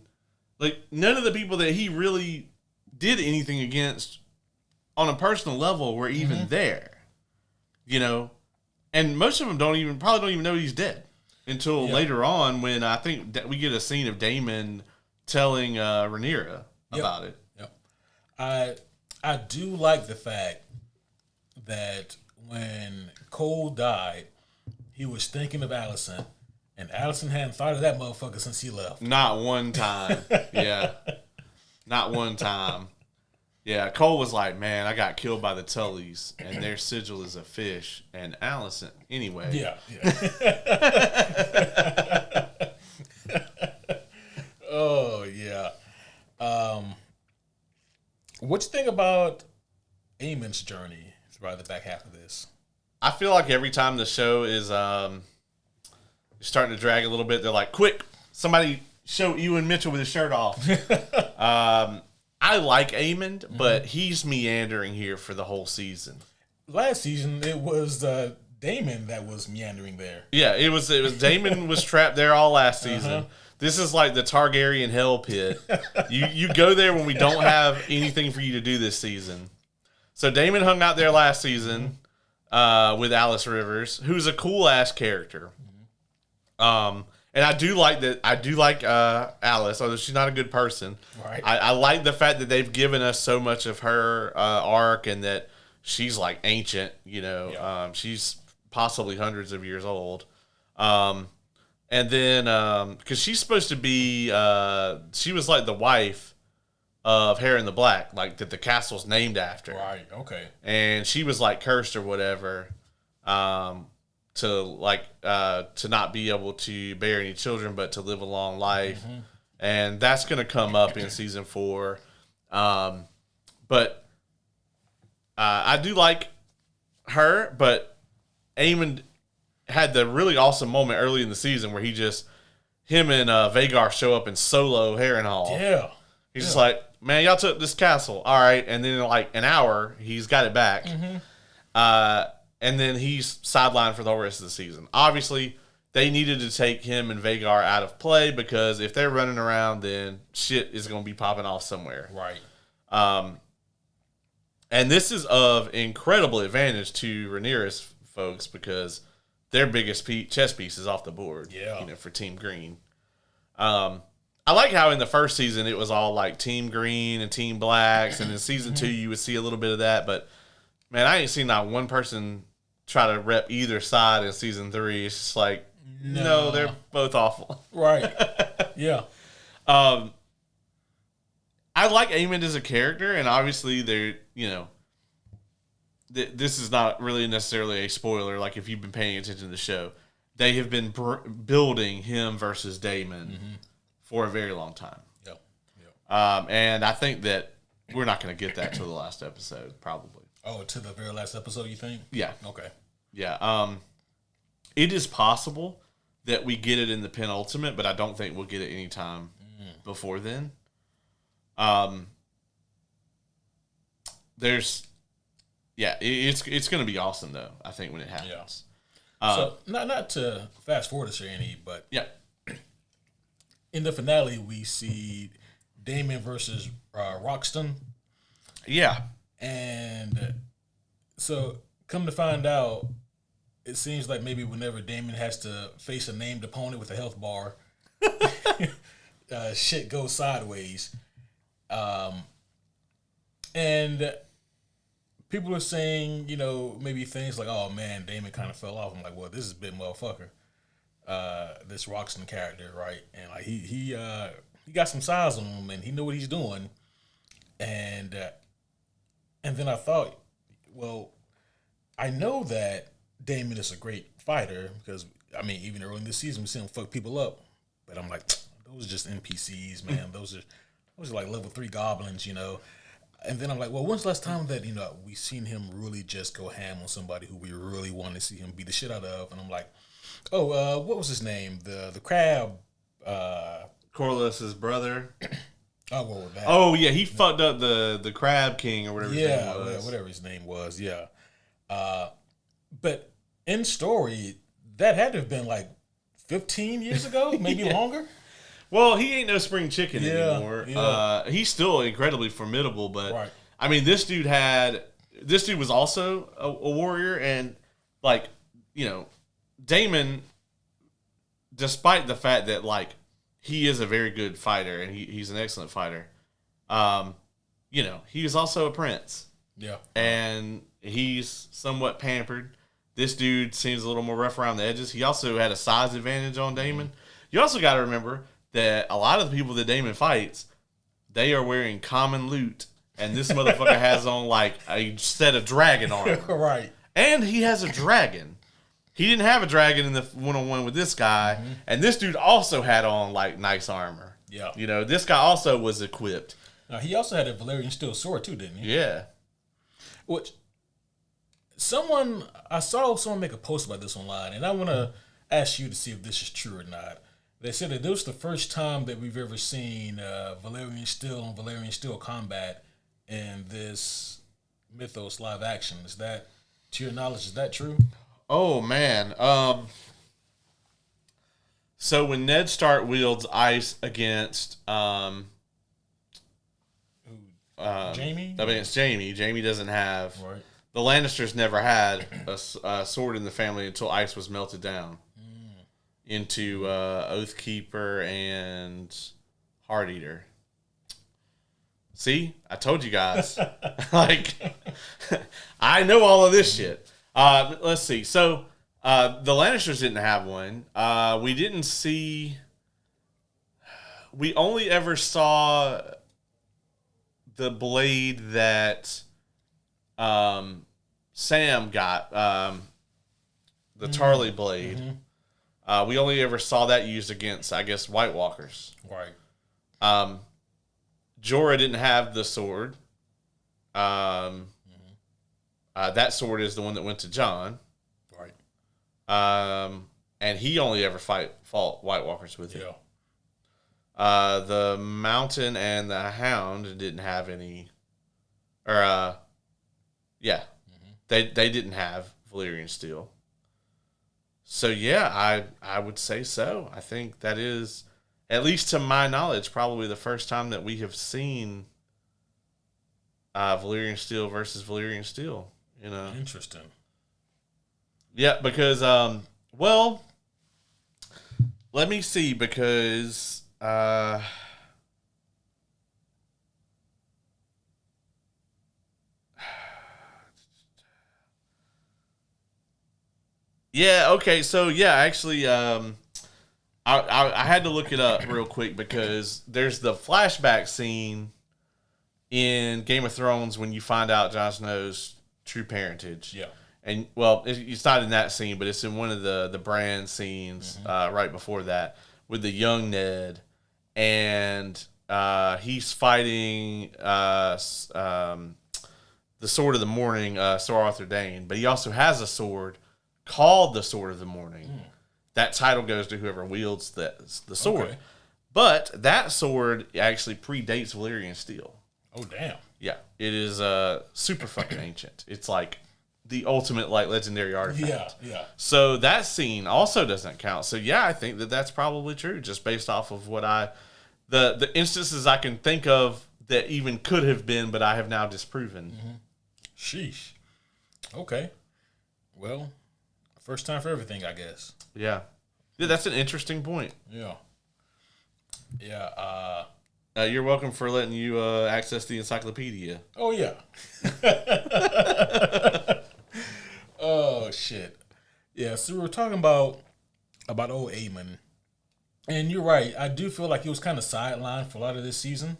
like none of the people that he really did anything against on a personal level were even there. And most of them probably don't even know he's dead until later on when I think that we get a scene of Damon telling Rhaenyra about it. Yep. I do like the fact that when Cole died, he was thinking of Allison, and Allison hadn't thought of that motherfucker since he left. Not one time. Yeah. Not one time. Yeah, Cole was like, man, I got killed by the Tullys, and their sigil is a fish. And Allison, anyway. Yeah. Oh, yeah. What you think about Aemon's journey throughout the back half of this? I feel like every time the show is starting to drag a little bit, they're like, quick, somebody show Ewan Mitchell with his shirt off. I like Aemond, but he's meandering here for the whole season. Last season, it was Daemon that was meandering there. Yeah, it was Daemon was trapped there all last season. This is like the Targaryen hell pit. You go there when we don't have anything for you to do this season. So Daemon hung out there last season with Alice Rivers, who's a cool ass character. And I do like that. I do like Alice, although she's not a good person. Right. I like the fact that they've given us so much of her arc and that she's like ancient. She's possibly hundreds of years old. And then because she's supposed to be, she was like the wife of Hair in the Black, like that the castle's named after. Right. Okay. And she was like cursed or whatever. To not be able to bear any children, but to live a long life. And that's going to come up in season 4. But I do like her, but Aemond had the really awesome moment early in the season where him and Vhagar show up in solo Harrenhal. Yeah. He's just like, man, y'all took this castle. All right. And then in like an hour, he's got it back. And then he's sidelined for the whole rest of the season. Obviously, they needed to take him and Vhagar out of play because if they're running around, then shit is going to be popping off somewhere. Right. And this is of incredible advantage to Rhaenyra's folks because their biggest chess piece is off the board. Yeah. For Team Green. I like how in the first season it was all like Team Green and Team Blacks, and in season 2 you would see a little bit of that, but man, I ain't seen not one person try to rep either side in season 3. It's just like, no they're both awful. Right. Yeah. I like Aemond as a character, and obviously they're, this is not really necessarily a spoiler. Like if you've been paying attention to the show, they have been building him versus Daemon for a very long time. Yep. And I think that we're not going to get that till the last episode, probably. Oh, to the very last episode, you think? Yeah. Okay. Yeah. It is possible that we get it in the penultimate, but I don't think we'll get it anytime before then. It's going to be awesome though. I think when it happens. Yeah. So not to fast forward this or any, but yeah, in the finale we see Daemon versus Roxton. Yeah. And so, come to find out, it seems like maybe whenever Daemon has to face a named opponent with a health bar, shit goes sideways. And people are saying, maybe things like, oh man, Daemon kind of fell off. I'm like, well, this is a big motherfucker. This Roxton character, right? And like he he got some size on him, and he know what he's doing. And then I thought, well, I know that Daemon is a great fighter because I mean, even early in this season, we see him fuck people up. But I'm like, those are just NPCs, man. Those are like level 3 goblins, you know. And then I'm like, well, when's the last time that, you know, we seen him really just go ham on somebody who we really want to see him beat the shit out of? And I'm like, oh, what was his name? The crab. Corliss's brother. Oh, what was that? Oh, yeah, he fucked up the Crab King or whatever his name was. Yeah, whatever his name was, yeah. But in story, that had to have been like 15 years ago, maybe longer. Well, he ain't no spring chicken anymore. Yeah. He's still incredibly formidable, but right. I mean, this dude was also a warrior, and like, you know, Daemon, despite the fact that like he is a very good fighter and he's an excellent fighter, you know, he was also a prince. Yeah. And he's somewhat pampered. This dude seems a little more rough around the edges. He also had a size advantage on Daemon. You also got to remember that a lot of the people that Daemon fights, they are wearing common loot, and this motherfucker has on like a set of dragon armor. Right. And he has a dragon. He didn't have a dragon in the one-on-one with this guy, and this dude also had on like nice armor. Yeah. You know, this guy also was equipped. Now, he also had a Valyrian steel sword too, didn't he? Yeah. Which I saw someone make a post about this online, and I want to ask you to see if this is true or not. They said that this was the first time that we've ever seen Valyrian steel on Valyrian steel combat in this Mythos live action. Is that, to your knowledge, is that true? Oh man. So when Ned Stark wields ice against Jamie? against Jamie, Jamie doesn't have. Right. The Lannisters never had a sword in the family until ice was melted down into Oathkeeper and Heart Eater. See, I told you guys. Like, I know all of this shit. Let's see. So, the Lannisters didn't have one. We didn't see. We only ever saw the blade that Sam got, the Tarly blade. We only ever saw that used against, I guess, White Walkers. Right. Jorah didn't have the sword. That sword is the one that went to Jon. Right. And he only ever fought White Walkers with it. Yeah. The Mountain and the Hound didn't have any. Or, yeah. They didn't have Valyrian steel. So, yeah, I would say so. I think that is, at least to my knowledge, probably the first time that we have seen Valyrian steel versus Valyrian steel. You know, Interesting. Yeah, because well, let me see, because yeah, okay, so yeah, actually, I had to look it up real quick because there's the flashback scene in Game of Thrones when you find out Jon Snow's true parentage. Yeah. And, well, it's not in that scene, but it's in one of the Bran scenes right before that with the young Ned. And he's fighting the Sword of the Morning, Sir Arthur Dayne. But he also has a sword called the Sword of the Morning. That title goes to whoever wields the sword. Okay. But that sword actually predates Valyrian steel. Oh, damn. Yeah. It is super fucking ancient. It's like the ultimate like legendary artifact. Yeah, yeah. So that scene also doesn't count. So yeah, I think that that's probably true, just based off of what the instances I can think of that even could have been, but I have now disproven. Sheesh. Okay. Well, first time for everything, I guess. Yeah, that's an interesting point. Yeah. Yeah. You're welcome for letting you access the encyclopedia. Oh yeah. Oh shit. Yeah. So we were talking about old Aemon, And you're right. I do feel like he was kind of sidelined for a lot of this season.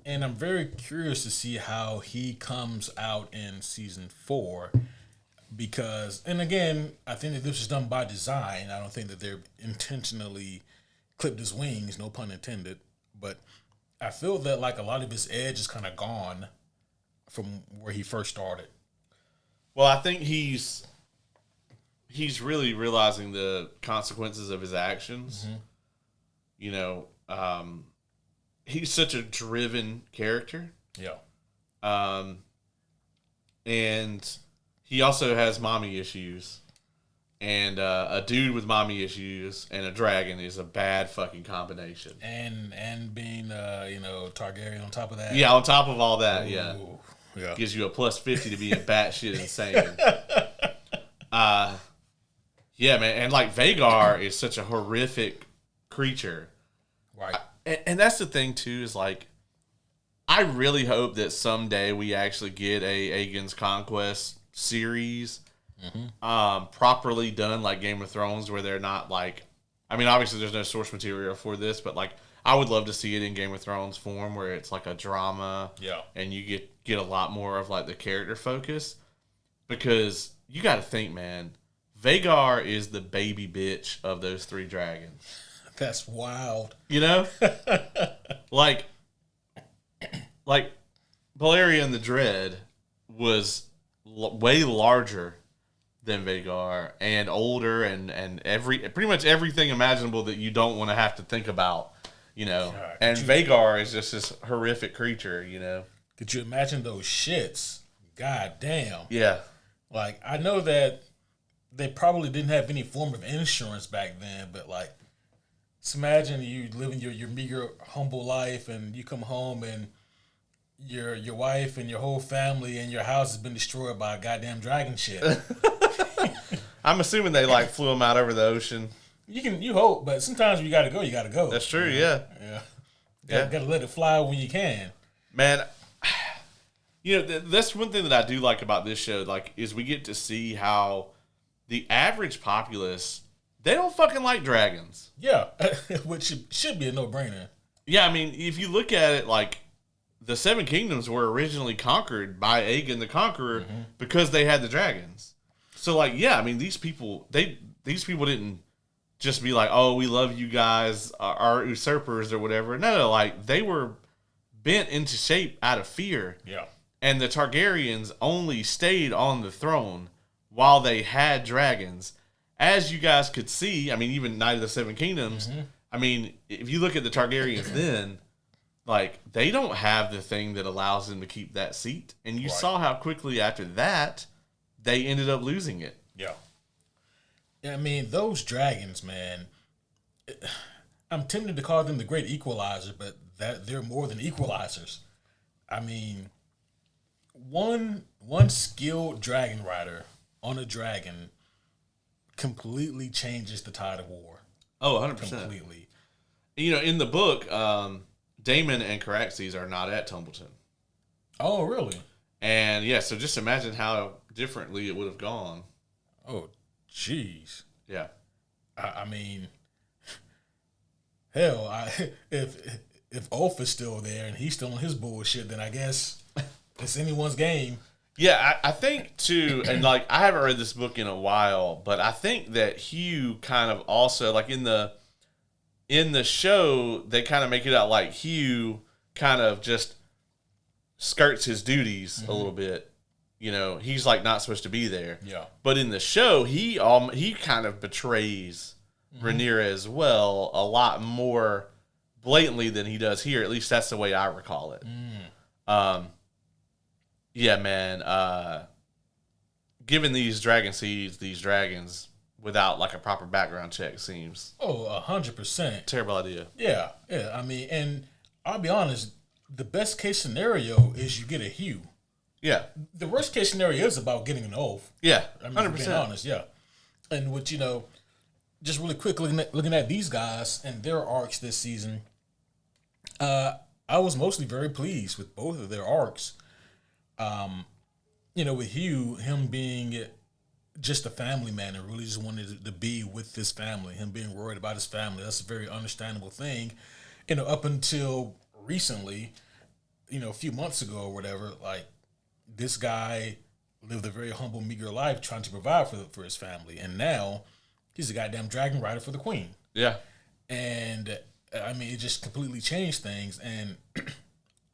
And I'm very curious to see how he comes out in season 4. Because, and again, I think that this was done by design. I don't think that they're intentionally clipped his wings, no pun intended. But I feel that like a lot of his edge is kind of gone from where he first started. Well, I think he's really realizing the consequences of his actions. Mm-hmm. You know, he's such a driven character. Yeah. And he also has mommy issues. And a dude with mommy issues and a dragon is a bad fucking combination. And being, Targaryen on top of that. Yeah, on top of all that, Ooh, yeah. Gives you a plus 50 to being batshit insane. Yeah, man. And like Vhagar is such a horrific creature. Right. And that's the thing, too, is like, I really hope that someday we actually get a Aegon's Conquest series properly done like Game of Thrones, where they're not like, I mean, obviously there's no source material for this, but like, I would love to see it in Game of Thrones form where it's like a drama. Yeah. And you get a lot more of like the character focus, because you got to think, man, Vhagar is the baby bitch of those 3 dragons. That's wild. You know? like Balerion the Dread was way larger than Vhagar and older and pretty much everything imaginable that you don't want to have to think about, you know. God, and Vhagar is just this horrific creature, you know. Could you imagine those shits? God damn. Yeah. Like, I know that they probably didn't have any form of insurance back then, but like, just imagine you living your meager, humble life, and you come home and your wife and your whole family and your house has been destroyed by a goddamn dragon shit. I'm assuming they like flew them out over the ocean. You hope, but sometimes you gotta go. That's true, yeah. Gotta let it fly when you can. Man, you know, that's one thing that I do like about this show, like, is we get to see how the average populace, they don't fucking like dragons. Yeah, which should be a no-brainer. Yeah, I mean, if you look at it, like, the 7 Kingdoms were originally conquered by Aegon the Conqueror because they had the dragons. So, like, yeah, I mean, these people didn't just be like, oh, we love you guys, our usurpers or whatever. No, like, they were bent into shape out of fear. Yeah. And the Targaryens only stayed on the throne while they had dragons. As you guys could see, I mean, even Night of the 7 Kingdoms, I mean, if you look at the Targaryens then, like, they don't have the thing that allows them to keep that seat. And you saw how quickly after that, they ended up losing it. Yeah. I mean, those dragons, man, I'm tempted to call them the great equalizer, but they're more than equalizers. I mean, one skilled dragon rider on a dragon completely changes the tide of war. Oh, 100%. Completely. You know, in the book, Daemon and Caraxes are not at Tumbleton. Oh, really? And yeah, so just imagine how differently it would have gone. Oh, jeez. Yeah. I mean, hell, if Ulf is still there and he's still on his bullshit, then I guess it's anyone's game. Yeah, I think too, and like, I haven't read this book in a while, but I think that Hugh kind of also, like, in the show, they kind of make it out like Hugh kind of just skirts his duties a little bit. You know, he's like not supposed to be there. Yeah. But in the show, he kind of betrays Rhaenyra as well a lot more blatantly than he does here. At least that's the way I recall it. Yeah, man. Given these dragon seeds, these dragons, without like a proper background check, seems 100% terrible idea. Yeah. I mean, and I'll be honest, the best case scenario is you get a Hugh. Yeah. The worst case scenario is about getting an Ulf. Yeah. 100%. Being honest, yeah. And with, just really quick looking at these guys and their arcs this season, I was mostly very pleased with both of their arcs. With Hugh, him being just a family man and really just wanted to be with his family. Him being worried about his family, that's a very understandable thing. Up until recently, a few months ago or whatever, like this guy lived a very humble, meager life trying to provide for his family, and now he's a goddamn dragon rider for the queen. Yeah, and I mean, it just completely changed things. And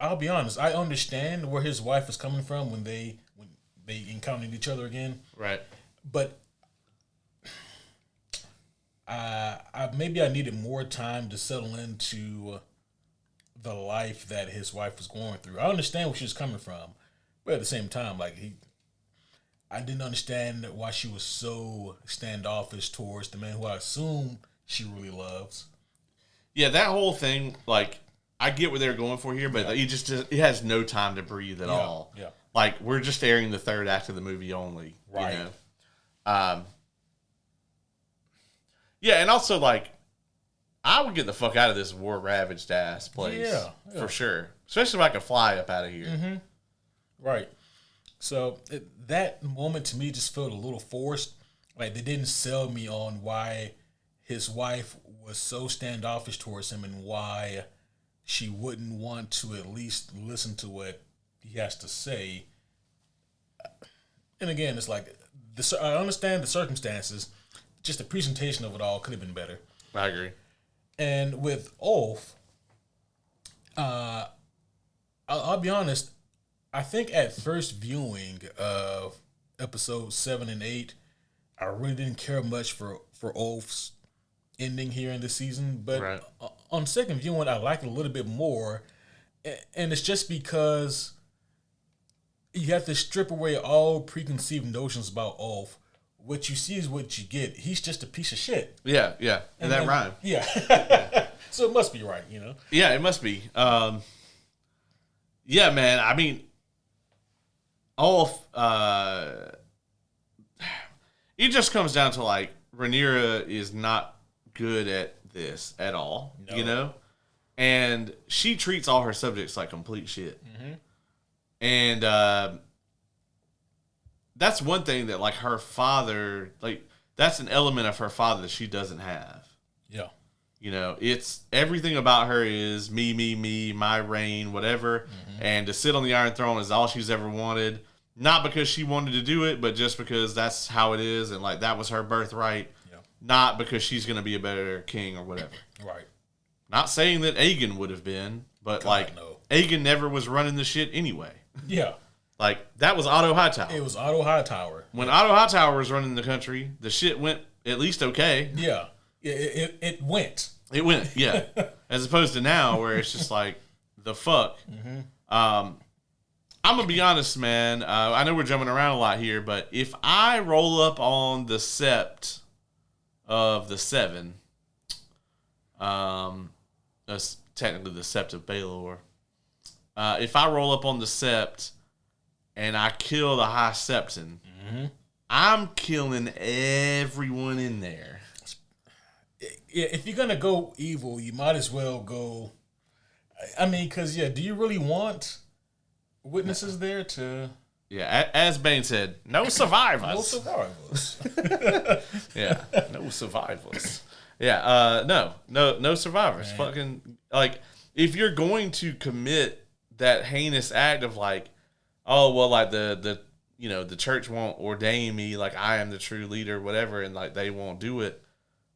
I'll be honest, I understand where his wife is coming from when they encountered each other again. Right. But maybe I needed more time to settle into the life that his wife was going through. I understand where she was coming from, but at the same time, like I didn't understand why she was so standoffish towards the man who I assume she really loves. Yeah, that whole thing, like, I get what they're going for here, but it has no time to breathe at all. Yeah. Like, we're just airing the third act of the movie only. Right. Yeah, and also, like, I would get the fuck out of this war-ravaged ass place. Yeah. For sure. Especially if I could fly up out of here. Mm-hmm. Right. So, that moment to me just felt a little forced. Like, they didn't sell me on why his wife was so standoffish towards him and why she wouldn't want to at least listen to what he has to say. And again, it's like, I understand the circumstances, just the presentation of it all could have been better. I agree. And with Ulf, I'll be honest, I think at first viewing of episodes 7 and 8, I really didn't care much for Ulf's ending here in this season. But on second viewing, I liked it a little bit more. And it's just because you have to strip away all preconceived notions about Ulf. What you see is what you get. He's just a piece of shit. Yeah. And that rhyme. Yeah. So it must be right, Yeah, it must be. Yeah, man. I mean, Ulf, it just comes down to, like, Rhaenyra is not good at this at all, And she treats all her subjects like complete shit. Mm-hmm. And that's one thing that, like, her father, like, that's an element of her father that she doesn't have. Yeah. It's everything about her is me, my reign, whatever. Mm-hmm. And to sit on the Iron Throne is all she's ever wanted. Not because she wanted to do it, but just because that's how it is. And, like, that was her birthright. Yeah. Not because she's going to be a better king or whatever. Right. Not saying that Aegon would have been, but, no. Aegon never was running the shit anyway. Yeah. Like, that was Otto Hightower. It was Otto Hightower. When Otto Hightower was running the country, the shit went at least okay. Yeah. It went. It went, yeah. As opposed to now, where it's just like, the fuck. Mm-hmm. I'm going to be honest, man. I know we're jumping around a lot here, but if I roll up on the sept of the Seven, that's technically the sept of Baelor. If I roll up on the sept and I kill the High Septon, mm-hmm. I'm killing everyone in there. Yeah, if you're going to go evil, you might as well go... I mean, because, do you really want witnesses there to... Yeah, as Bane said, no survivors. No survivors. Yeah, no survivors. Yeah, no survivors. Man. Fucking, like, if you're going to commit that heinous act of, like, oh, well, like, the church won't ordain me, like, I am the true leader, whatever, and, like, they won't do it.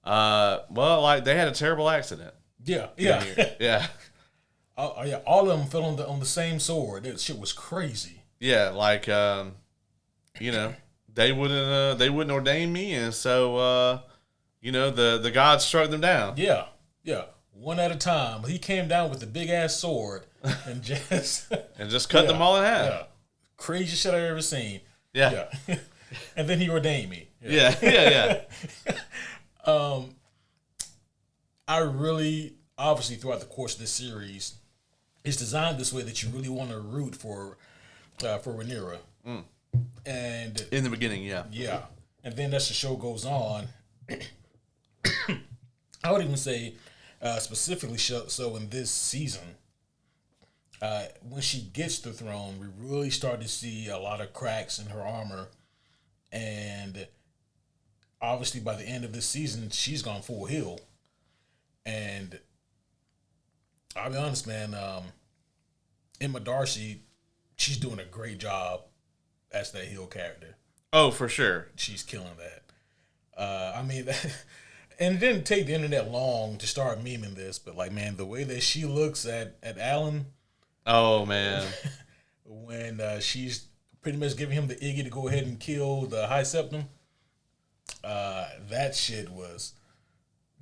Well, like, they had a terrible accident. Yeah. Yeah. All of them fell on the same sword. That shit was crazy. Yeah, like, they wouldn't ordain me, and so, the gods struck them down. Yeah, one at a time. He came down with the big ass sword and just cut them all in half. Yeah, craziest shit I've ever seen. Yeah. And then he ordained me. Yeah. I really, obviously, throughout the course of this series, it's designed this way that you really want to root for Rhaenyra. Mm. And in the beginning, yeah. And then as the show goes on, I would even say specifically so in this season, when she gets the throne, we really start to see a lot of cracks in her armor, and obviously by the end of this season, she's gone full heel. And I'll be honest, man, Emma Darcy, she's doing a great job as that heel character. Oh, for sure. She's killing that. I mean, and it didn't take the internet long to start memeing this, but like, man, the way that she looks at Alan. Oh, man. When she's pretty much giving him the Iggy to go ahead and kill the High Septum. That shit was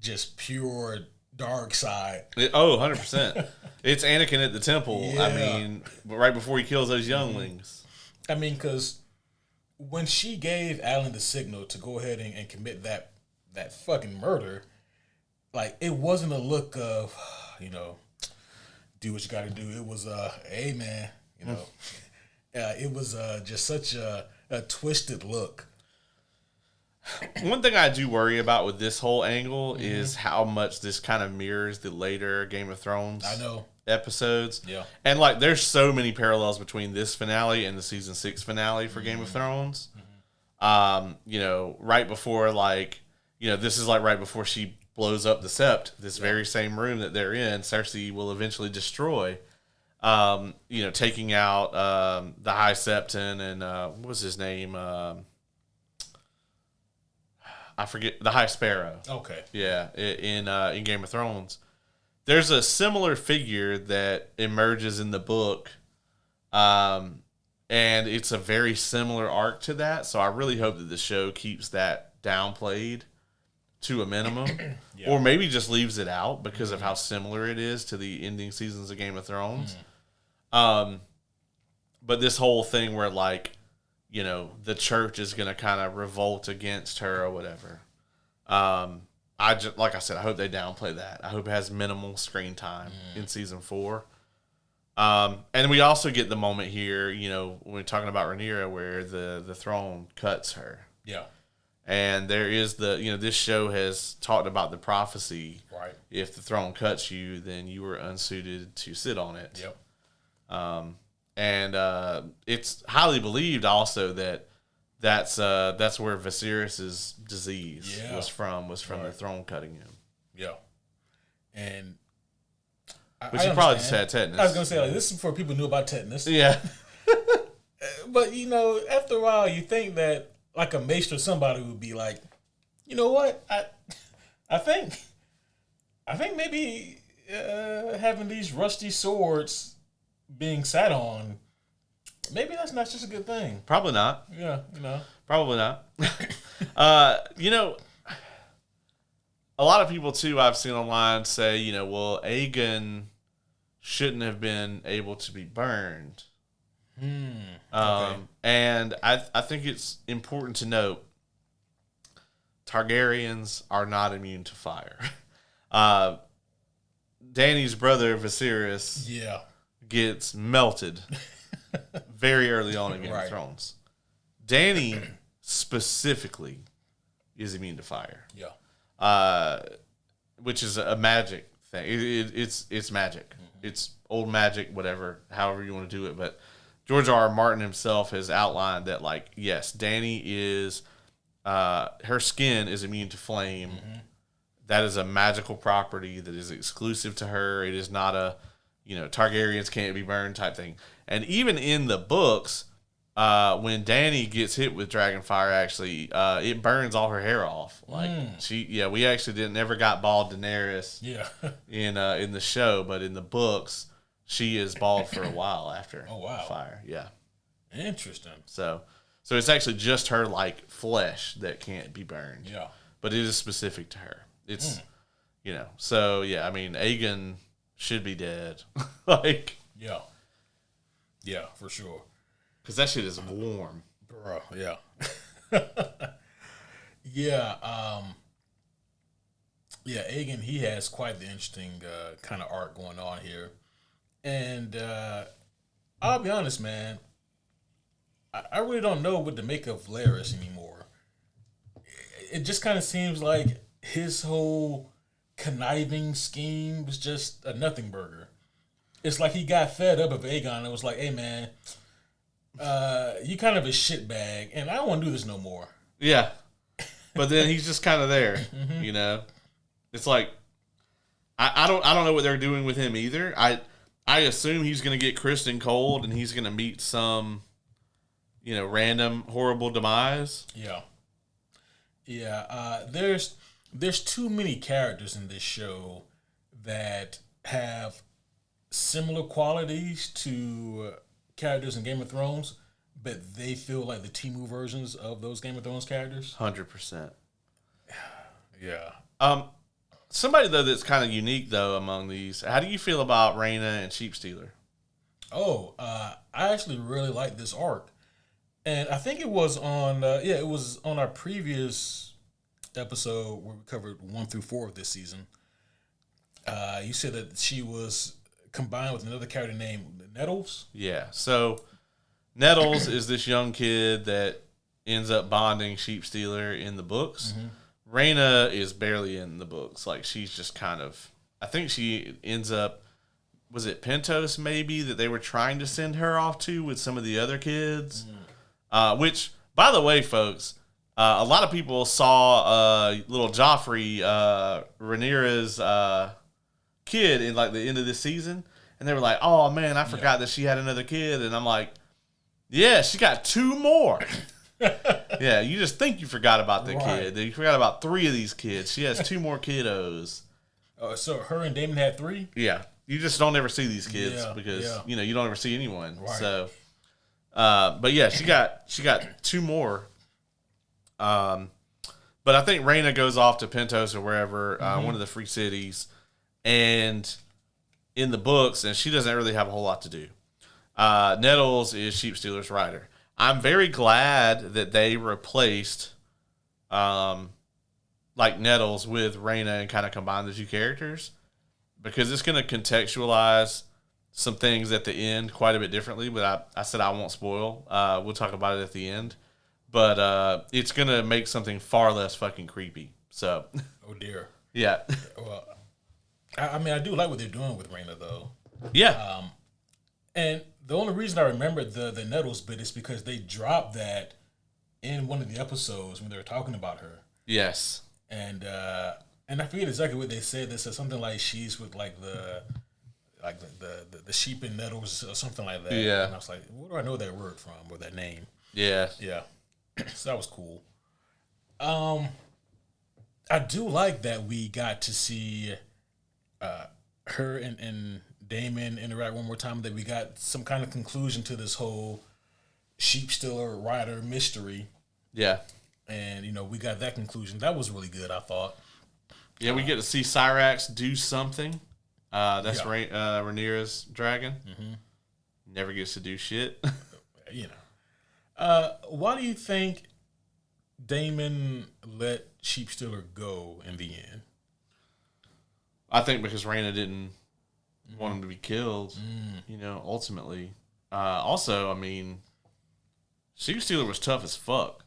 just pure dark side. 100%. It's Anakin at the temple. Yeah. I mean, right before he kills those younglings. I mean, because when she gave Alan the signal to go ahead and commit that fucking murder, like, it wasn't a look of, do what you got to do. It was, hey, man, it was just such a twisted look. One thing I do worry about with this whole angle is how much this kind of mirrors the later Game of Thrones episodes. Yeah. And, like, there's so many parallels between this finale and the season 6 finale for Game of Thrones. Right before, like, this is, like, right before she blows up the Sept, this very same room that they're in, Cersei will eventually destroy. Taking out the High Septon and what was his name? I forget, the High Sparrow. Okay. Yeah, in Game of Thrones. There's a similar figure that emerges in the book, and it's a very similar arc to that. So I really hope that the show keeps that downplayed to a minimum, or maybe just leaves it out because of how similar it is to the ending seasons of Game of Thrones. But this whole thing where, like, the church is going to kind of revolt against her or whatever. Like I said, I hope they downplay that. I hope it has minimal screen time in season 4. And we also get the moment here, when we're talking about Rhaenyra, where the throne cuts her. Yeah. And there is this show has talked about the prophecy. Right. If the throne cuts you, then you are unsuited to sit on it. Yep. And it's highly believed also that's where Viserys's disease was from the throne cutting him. Yeah. And but you probably just had tetanus. I was gonna say, like, this is before people knew about tetanus. Yeah. But after a while, you think that, like, a maester or somebody would be like, you know what? I think maybe having these rusty swords being sat on, maybe that's not just a good thing. Probably not. Yeah, Probably not. A lot of people too I've seen online say, well, Aegon shouldn't have been able to be burned. Okay. And I think it's important to note Targaryens are not immune to fire. Dany's brother Viserys gets melted very early on in Game of Thrones. Dany specifically is immune to fire. Yeah. Which is a magic thing. It's magic. It's old magic, whatever, however you want to do it. But George R. R. Martin himself has outlined that, like, yes, Dany is, her skin is immune to flame. That is a magical property that is exclusive to her. It is not a, Targaryens can't be burned type thing. And even in the books, when Dany gets hit with Dragonfire, actually, it burns all her hair off. Like, we actually never got bald Daenerys in the show, but in the books, she is bald for a while after fire. Yeah. Interesting. So it's actually just her, like, flesh that can't be burned. Yeah. But it is specific to her. It's, so, yeah, I mean, Aegon should be dead. Like. Yeah. Yeah, for sure. Because that shit is warm. Bro, yeah. Yeah, Aegon, he has quite the interesting kind of arc going on here. And I'll be honest, man, I really don't know what to make of Larys anymore. It just kind of seems like his whole conniving scheme was just a nothing burger. It's like he got fed up of Aegon and was like, hey, man, you kind of a shitbag, and I don't want to do this no more. Yeah. but then he's just kind of there. You know, it's like I don't know what they're doing with him either. I assume he's going to get Kristen cold and he's going to meet some, you know, random horrible demise. Yeah. Yeah. There's too many characters in this show that have similar qualities to characters in Game of Thrones, but they feel like the Temu versions of those Game of Thrones characters. 100%. Yeah. Somebody though that's kind of unique though among these. How do you feel about Rhaena and Sheepstealer? Oh, I actually really like this arc, and I think it was on it was on our previous episode where we covered 1 through 4 of this season. You said that she was combined with another character named Nettles. Yeah. So Nettles is this young kid that ends up bonding Sheepstealer in the books. Rhaena is barely in the books. Like, she's just kind of... I think she ends up... Was it Pentos, maybe, that they were trying to send her off to with some of the other kids? Which, by the way, folks, a lot of people saw little Joffrey, Rhaenyra's kid in, like, the end of this season. And they were like, oh, man, I forgot that she had another kid. And I'm like, yeah, she got 2 more. Yeah, you just think you forgot about the kid. You forgot about 3 of these kids. She has 2 more kiddos. So her and Damon had 3? Yeah. You just don't ever see these kids because, you know, you don't ever see anyone. Right. So, but yeah, she got 2 more. But I think Rhaena goes off to Pentos or wherever, one of the free cities. And in the books, and she doesn't really have a whole lot to do. Nettles is Sheepstealer's rider. I'm very glad that they replaced, like, Nettles with Rhaena and kind of combined the 2 characters, because it's going to contextualize some things at the end quite a bit differently. But I said I won't spoil. We'll talk about it at the end. But it's going to make something far less fucking creepy. So. Oh, dear. Yeah. Well, I mean, I do like what they're doing with Rhaena, though. Yeah. And the only reason I remember the Nettles bit is because they dropped that in one of the episodes when they were talking about her. Yes. And I forget exactly what they said. They said something like she's with like the sheep and nettles or something like that. Yeah. And I was like, where do I know that word from or that name? Yeah. Yeah. So that was cool. I do like that we got to see her and Damon interact one more time, that we got some kind of conclusion to this whole Sheepstealer rider mystery. Yeah. And, you know, we got that conclusion. That was really good, I thought. Yeah, we get to see Cyrax do something. That's Rhaenyra's dragon. Never gets to do shit. You know. Why do you think Damon let Sheepstealer go in the end? I think because Rhaena didn't want him to be killed, you know, ultimately. Also, I mean, Sheepstealer was tough as fuck.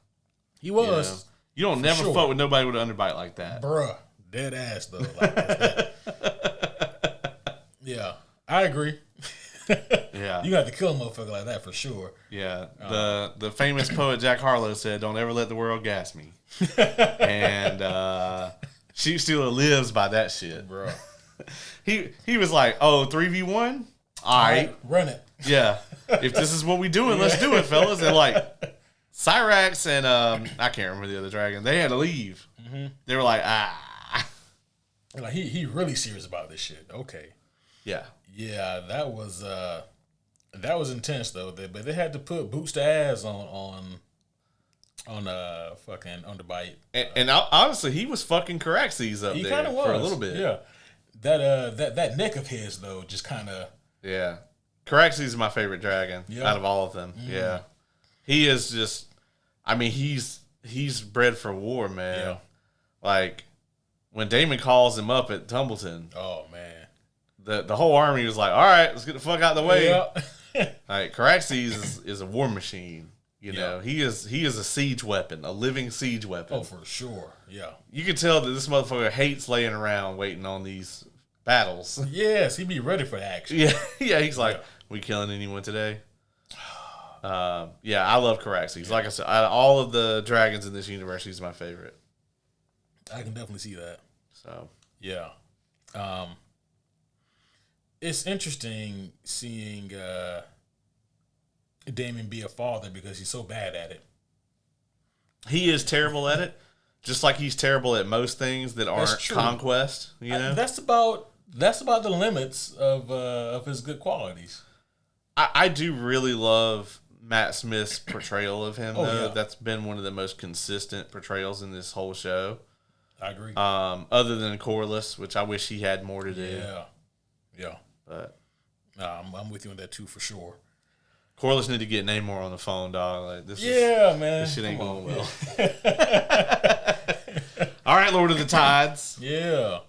He was. You don't never fuck with nobody with an underbite like that. Bruh. Dead ass, though. Like, yeah. I agree. Yeah. You got to kill a motherfucker like that for sure. Yeah. The famous poet Jack Harlow said, "Don't ever let the world gas me." And Sheepstealer lives by that shit. Bro. He was like, "Oh, 3v1? All right. Run it." Yeah. If this is what we doing, let's do it, fellas. And like Cyrax and I can't remember the other dragon. They had to leave. They were like, Like he really serious about this shit. Okay. Yeah. Yeah, that was intense though. But they had to put boots to ass on fucking underbite. And honestly, he was fucking Caraxes up there for a little bit. Yeah. That neck of his though just kind of. Yeah. Caraxes is my favorite dragon out of all of them. Yeah. He is just, I mean, he's bred for war, man. Yeah. Like when Damon calls him up at Tumbleton. Oh man. The whole army was like, all right, let's get the fuck out of the way. Yeah. Like Caraxes is a war machine. You know, he is a siege weapon, a living siege weapon. Oh, for sure. Yeah. You can tell that this motherfucker hates laying around waiting on these battles. Yes, he'd be ready for action. Yeah. He's like, we killing anyone today? Yeah, I love Caraxes. Like I said, out of all of the dragons in this universe, he's my favorite. I can definitely see that. So yeah, it's interesting seeing Damon be a father because he's so bad at it. he is terrible at it, just like he's terrible at most things that aren't conquest. You know, that's about the limits of his good qualities. I do really love Matt Smith's portrayal of him, though. Yeah. That's been one of the most consistent portrayals in this whole show. I agree. Other than Corliss, which I wish he had more to do. Yeah. But I'm with you on that too, for sure. Corliss need to get Namor on the phone, dog. Like this. Man. This shit ain't going well. All right, Lord of the Tides. Yeah.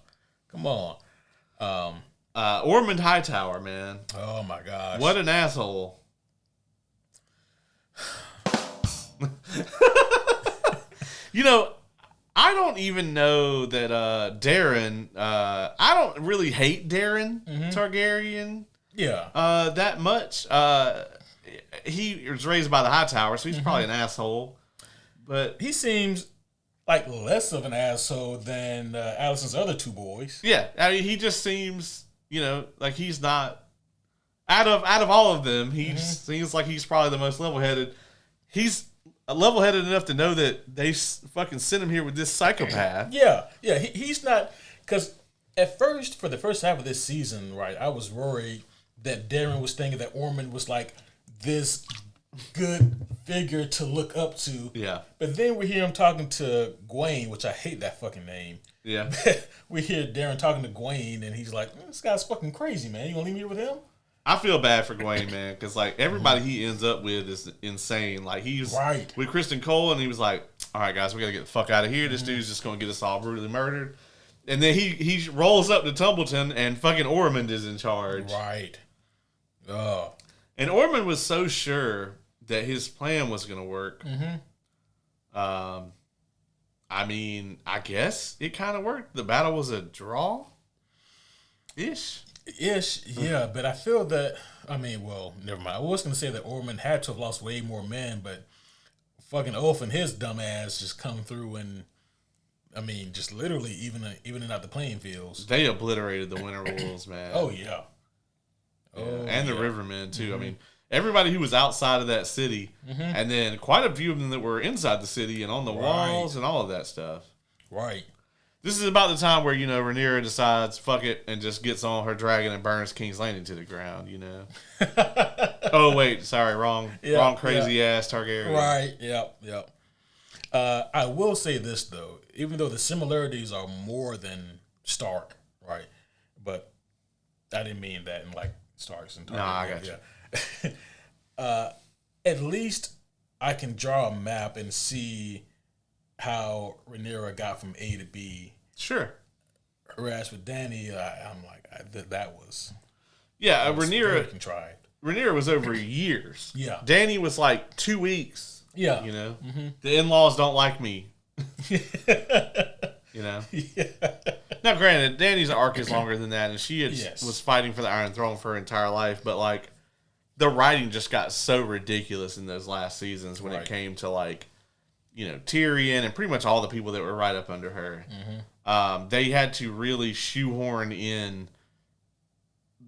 Come on. Ormund Hightower, man. Oh my gosh. What an asshole. You know, I don't even know that Darren. I don't really hate Darren Targaryen. Yeah. That much. He was raised by the Hightower, so he's probably an asshole. But he seems like less of an asshole than Allison's other two boys. Yeah, I mean, he just seems, like he's not out of all of them. He just seems like he's probably the most level-headed. He's level-headed enough to know that they fucking sent him here with this psychopath. Yeah. He's not, because at first, for the first half of this season, right, I was worried that Darren was thinking that Ormond was like this good figure to look up to. Yeah. But then we hear him talking to Gwaine, which I hate that fucking name. Yeah. We hear Darren talking to Gwaine, and he's like, this guy's fucking crazy, man. You gonna leave me here with him? I feel bad for Gwaine, man, because like everybody he ends up with is insane. Like he's with Kristen Cole, and he was like, "All right, guys, we gotta get the fuck out of here. This dude's just gonna get us all brutally murdered." And then he rolls up to Tumbleton, and fucking Ormond is in charge. Right. Oh. And Ormond was so sure that his plan was gonna work. I mean, I guess it kind of worked. The battle was a draw. Ish, yeah, but I feel that, never mind. I was going to say that Ormond had to have lost way more men, but fucking Ulf and his dumb ass just come through and, just literally evening out the playing fields. They obliterated the Winter Wolves, man. Oh, yeah. And the Rivermen, too. I mean, everybody who was outside of that city, and then quite a few of them that were inside the city and on the walls and all of that stuff. Right. This is about the time where, Rhaenyra decides, fuck it, and just gets on her dragon and burns King's Landing to the ground, Oh, wait, sorry, wrong crazy ass Targaryen. Right, yep. I will say this, though. Even though the similarities are more than Stark, right? But I didn't mean that in, like, Starks and Targaryen. No, I got you. At least I can draw a map and see how Rhaenyra got from A to B. Sure. Whereas with Dany, I'm like, that was... Yeah, Rhaenyra contrived. Rhaenyra was over years. Yeah. Dany was like 2 weeks. Yeah. The in-laws don't like me. Yeah. Now, granted, Dany's arc is longer than that, and she was fighting for the Iron Throne for her entire life, but, like, the writing just got so ridiculous in those last seasons when it came to, like, Tyrion and pretty much all the people that were right up under her. They had to really shoehorn in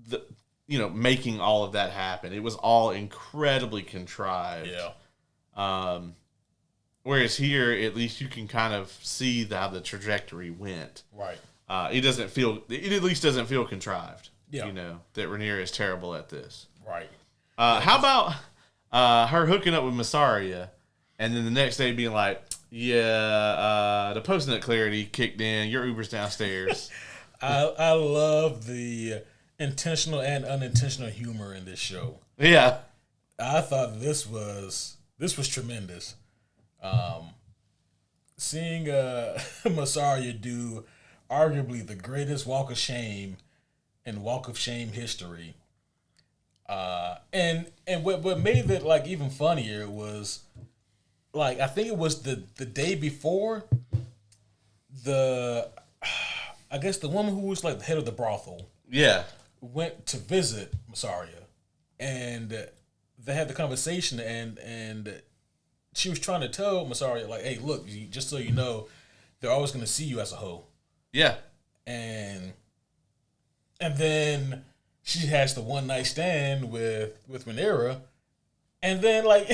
the, making all of that happen. It was all incredibly contrived. Yeah. Whereas here, at least you can kind of see how the trajectory went. Right. It at least doesn't feel contrived. Yeah. That Rhaenyra is terrible at this. Right. How about her hooking up with Mysaria? And then the next day being like, the post-nut clarity kicked in. Your Uber's downstairs. I love the intentional and unintentional humor in this show. Yeah. I thought this was tremendous. Seeing Mysaria do arguably the greatest walk of shame in Walk of Shame history. And what made it like even funnier was, like, I think it was the day before, I guess the woman who was like the head of the brothel, went to visit Mysaria, and they had the conversation, and she was trying to tell Mysaria, like, hey, look, just so you know, they're always going to see you as a hoe. Yeah. And then she has the one night stand with Rhaenyra, and then like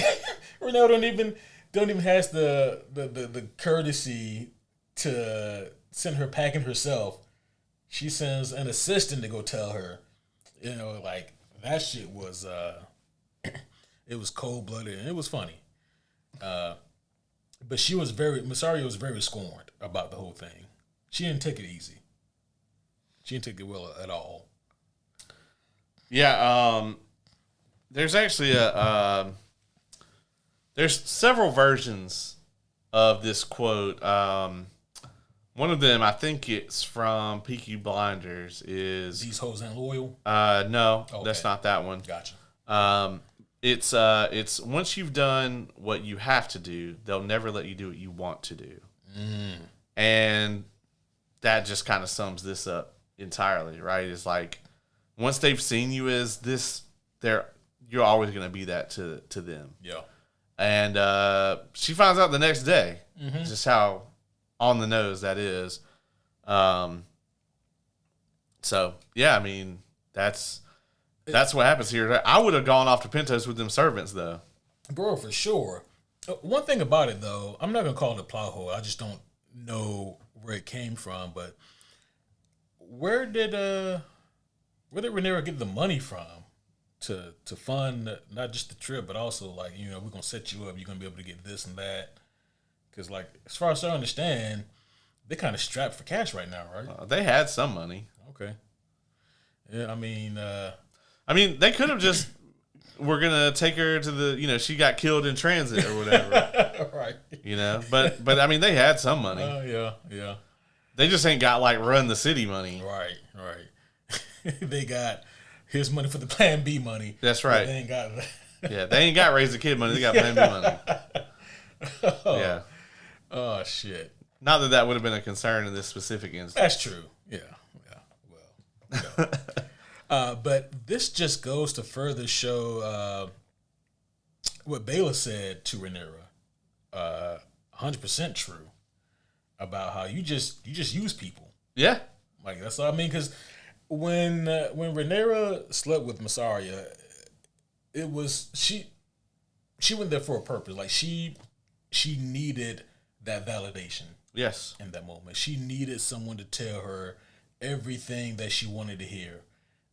Rhaenyra don't even has the courtesy to send her packing herself. She sends an assistant to go tell her. You know, like that shit was it was cold blooded and it was funny. But Mysaria was very scorned about the whole thing. She didn't take it easy. She didn't take it well at all. Yeah, there's actually there's several versions of this quote. One of them, I think it's from Peaky Blinders, is "These hoes ain't loyal." No, okay. That's not that one. Gotcha. It's once you've done what you have to do, they'll never let you do what you want to do. And that just kind of sums this up entirely, right? It's like once they've seen you as this, you're always going to be that to them. Yeah. And she finds out the next day just how on the nose that is. So yeah, I mean that's what happens here. I would have gone off to Pentos with them servants though, bro, for sure. One thing about it though, I'm not gonna call it a plot hole. I just don't know where it came from. But where did Rhaenyra get the money from to fund not just the trip, but also like, you know, we're gonna set you up. You're gonna be able to get this and that. Because like as far as I understand, they're kind of strapped for cash right now, right? They had some money. Okay. Yeah, I mean, they could have just. We're gonna take her to the. You know, she got killed in transit or whatever. Right. You know, but I mean, they had some money. Yeah. They just ain't got like run the city money. Right. They got here's money for the Plan B money. That's right. They ain't got. They ain't got raise the kid money. They got Plan B money. Yeah. Oh shit. Not that would have been a concern in this specific instance. That's true. Yeah. Well, you know. But this just goes to further show what Baylor said to Rhaenyra. 100% true about how you just use people. Yeah. Like that's what I mean. Because when Rhaenyra slept with Mysaria, it was she went there for a purpose. Like she needed that validation. Yes. In that moment, she needed someone to tell her everything that she wanted to hear.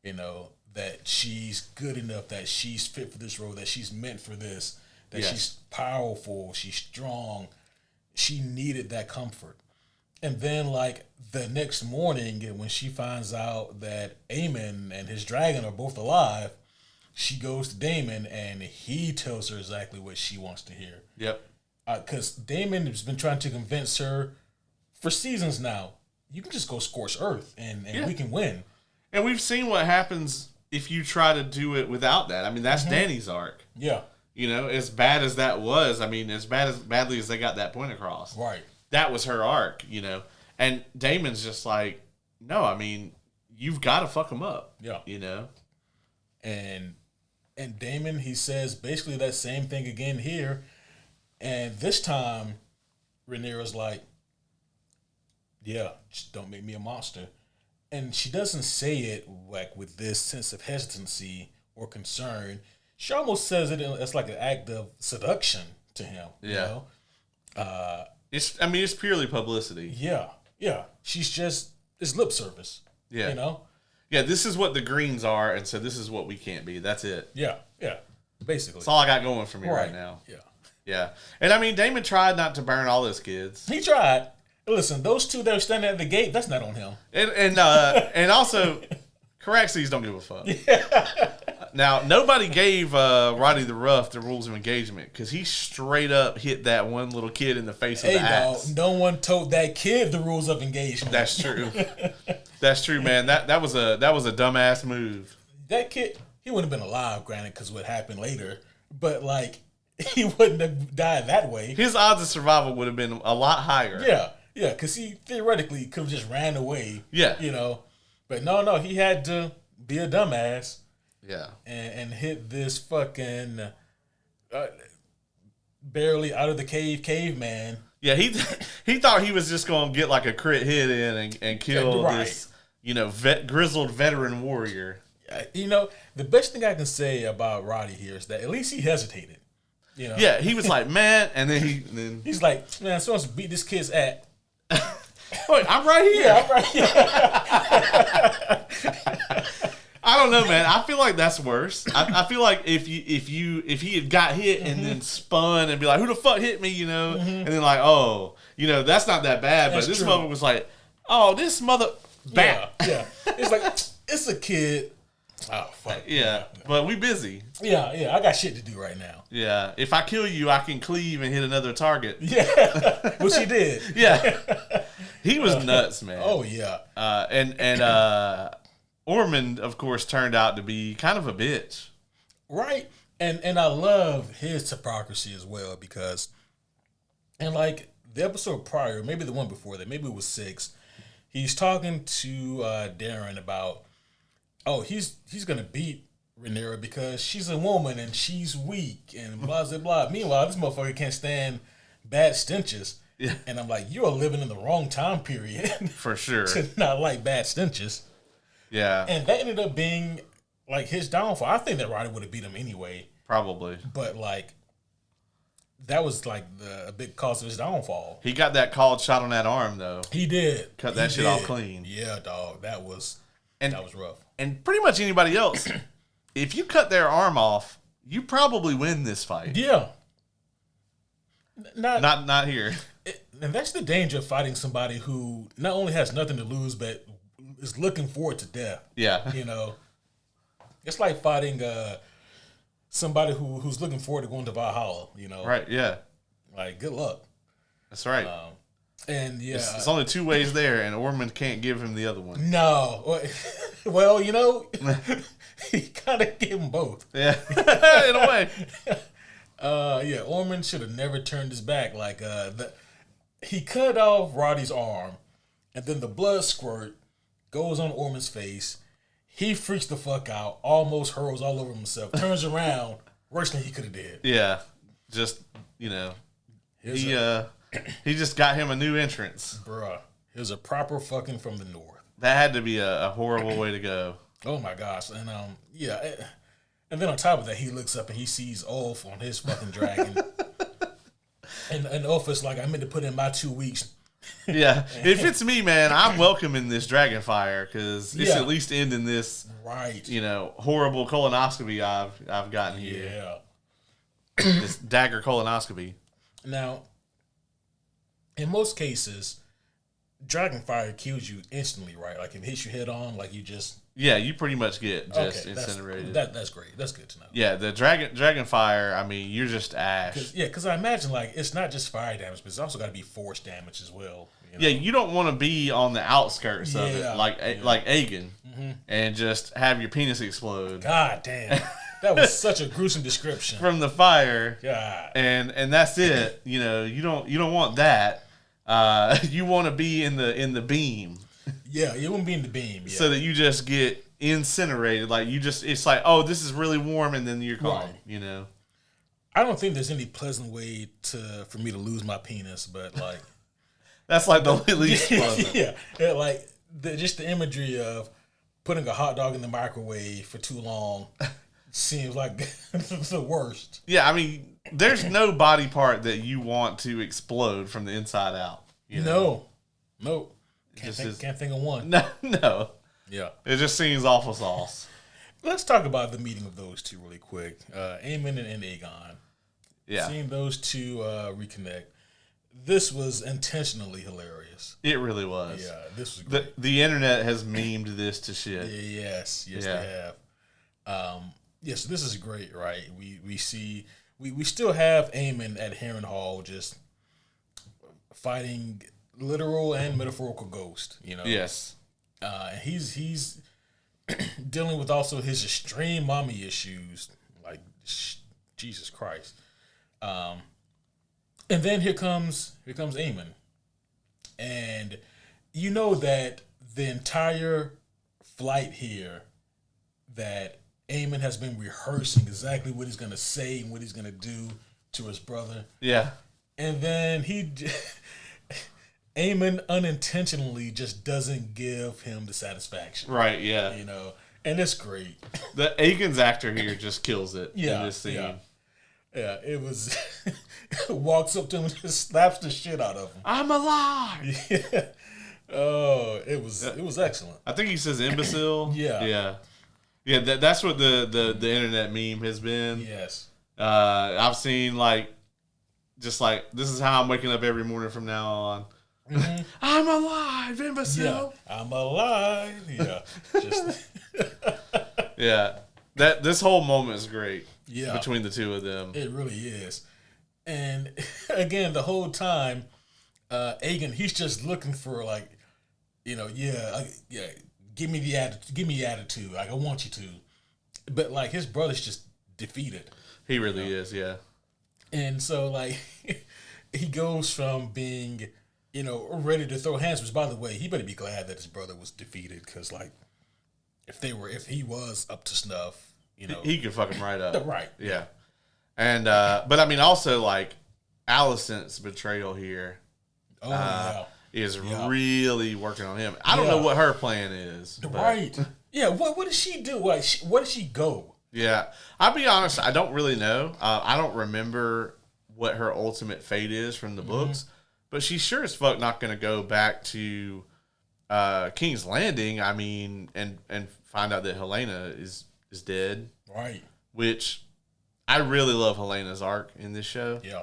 You know, that she's good enough, that she's fit for this role, that she's meant for this, that she's powerful, she's strong. She needed that comfort. And then, like, the next morning, when she finds out that Aemon and his dragon are both alive, she goes to Daemon and he tells her exactly what she wants to hear. Yep. Because Daemon has been trying to convince her for seasons now, you can just go scorch earth and we can win. And we've seen what happens if you try to do it without that. I mean, that's Dany's arc. Yeah. You know, as bad as that was, I mean, badly as they got that point across. Right. That was her arc, you know. And Daemon's just like, no, I mean, you've got to fuck him up. Yeah. You know? And Daemon, he says basically that same thing again here. And this time, Rhaenyra's like, yeah, just don't make me a monster. And she doesn't say it like with this sense of hesitancy or concern. She almost says it as like an act of seduction to him. Yeah. You know? It's purely publicity. Yeah. It's lip service. Yeah. You know? Yeah, this is what the Greens are, and so this is what we can't be. That's it. Yeah. Basically. That's all I got going for me right now. Yeah. And I mean, Daemon tried not to burn all his kids. He tried. Listen, those two that are standing at the gate, that's not on him. And also, Caraxes don't give a fuck. Yeah. Now, nobody gave Roddy the Rough the rules of engagement because he straight up hit that one little kid in the face with the axe. No one told that kid the rules of engagement. That's true. That's true, man. That was a dumbass move. That kid, he wouldn't have been alive, granted, because what happened later. But like, he wouldn't have died that way. His odds of survival would have been a lot higher. Yeah, because he theoretically could have just ran away. Yeah. You know, but no, he had to be a dumbass. Yeah. And hit this fucking barely out of the caveman. Yeah, he thought he was just gonna get like a crit hit in and kill this, grizzled veteran warrior. The best thing I can say about Roddy here is that at least he hesitated. Yeah, he was like, man, and then he's like, man, someone's to beat this kid's ass. Wait, I'm right here. Yeah, I'm right here. I don't know, man. I feel like that's worse. I feel like if he had got hit and then spun and be like, who the fuck hit me, and then like, oh, that's not that bad. That's but this mother was like, oh, this mother back. Yeah. It's like, it's a kid. Oh, fuck. Yeah, but we busy. Yeah, I got shit to do right now. Yeah, if I kill you, I can cleave and hit another target. Yeah, which he did. Yeah, he was nuts, man. Oh yeah. And Ormond, of course, turned out to be kind of a bitch. Right, and I love his hypocrisy as well because, and like the episode prior, maybe the one before that, maybe it was 6. He's talking to Darren about. Oh, he's gonna beat Rhaenyra because she's a woman and she's weak and blah blah blah. Meanwhile, this motherfucker can't stand bad stenches. Yeah. And I'm like, you're living in the wrong time period for sure to not like bad stenches. Yeah, and that ended up being like his downfall. I think that Roddy would have beat him anyway, probably. But like, that was like a big cause of his downfall. He got that called shot on that arm though. He did. Cut that shit all clean. Yeah, dog. That was rough. And pretty much anybody else, if you cut their arm off, you probably win this fight. Yeah. Not here. And that's the danger of fighting somebody who not only has nothing to lose, but is looking forward to death. Yeah. It's like fighting somebody who's looking forward to going to Valhalla, Right, yeah. Like, good luck. That's right. And yeah, it's only 2 ways there, and Ormond can't give him the other one. No, well, he kind of gave him both. Yeah, in a way. Yeah, Ormond should have never turned his back. Like, he cut off Roddy's arm, and then the blood squirt goes on Ormond's face. He freaks the fuck out, almost hurls all over himself, turns around, worst thing he could have did. Yeah, just he just got him a new entrance. Bruh, here's a proper fucking from the north. That had to be a horrible way to go. Oh my gosh. And yeah. And then on top of that, he looks up and he sees Ulf on his fucking dragon. and Ulf is like, I meant to put in my 2 weeks. Yeah. If it's me, man, I'm welcoming this dragon fire because it's at least ending this horrible colonoscopy I've gotten here. Yeah. This dagger colonoscopy. Now, in most cases, dragon fire kills you instantly, right? Like if it hits you head on, like you just you pretty much get just incinerated. That's great. That's good to know. Yeah, the dragon fire. I mean, you're just ash. Because I imagine like it's not just fire damage, but it's also got to be force damage as well. Yeah, you don't want to be on the outskirts of it, like Aegon, and just have your penis explode. God damn. That was such a gruesome description from the fire. God, and that's it. You don't want that. You want to be in the beam. Yeah, you want to be in the beam. Yeah. So that you just get incinerated. Like it's like, oh, this is really warm, and then you're calm. Right. I don't think there's any pleasant way for me to lose my penis, but like that's like the least pleasant. Yeah, like just the imagery of putting a hot dog in the microwave for too long. Seems like the worst. Yeah, I mean, there's no body part that you want to explode from the inside out. No. Can't think of one. No. Yeah. It just seems awful sauce. Let's talk about the meeting of those two really quick. Aemon and Aegon. Yeah. Seeing those two reconnect. This was intentionally hilarious. It really was. Yeah, this was great. The internet has memed this to shit. Yes, they have. So this is great, right? We still have Aemon at Harrenhal just fighting literal and metaphorical ghosts, Yes. He's dealing with also his extreme mommy issues, like Jesus Christ. And then here comes Aemon. And you know that the entire flight here that Aemon has been rehearsing exactly what he's going to say and what he's going to do to his brother. Yeah. And then Aemon unintentionally just doesn't give him the satisfaction. Right, yeah. And it's great. The Aiken's actor here just kills it in this scene. Yeah, it was walks up to him and just slaps the shit out of him. I'm alive. Yeah. Oh, it was excellent. I think he says imbecile. Yeah. That's what the internet meme has been. Yes. I've seen just this is how I'm waking up every morning from now on. Mm-hmm. I'm alive, imbecile. Yeah, I'm alive. Yeah. Yeah. This whole moment is great. Yeah. Between the two of them. It really is. And again, the whole time, Aegon, he's just looking for give me the attitude. Like, I want you to. But his brother's just defeated. He really is, yeah. And so he goes from being, ready to throw hands, which, by the way, he better be glad that his brother was defeated, because if he was up to snuff, he could fuck him right up. Right. Yeah. And but I mean also Alicent's betrayal here is really working on him. I don't know what her plan is. Right. Yeah, what does she do? Where does she go? Yeah. I'll be honest, I don't really know. I don't remember what her ultimate fate is from the books, but she's sure as fuck not going to go back to King's Landing, I mean, and find out that Helena is dead. Right. Which I really love Helena's arc in this show. Yeah.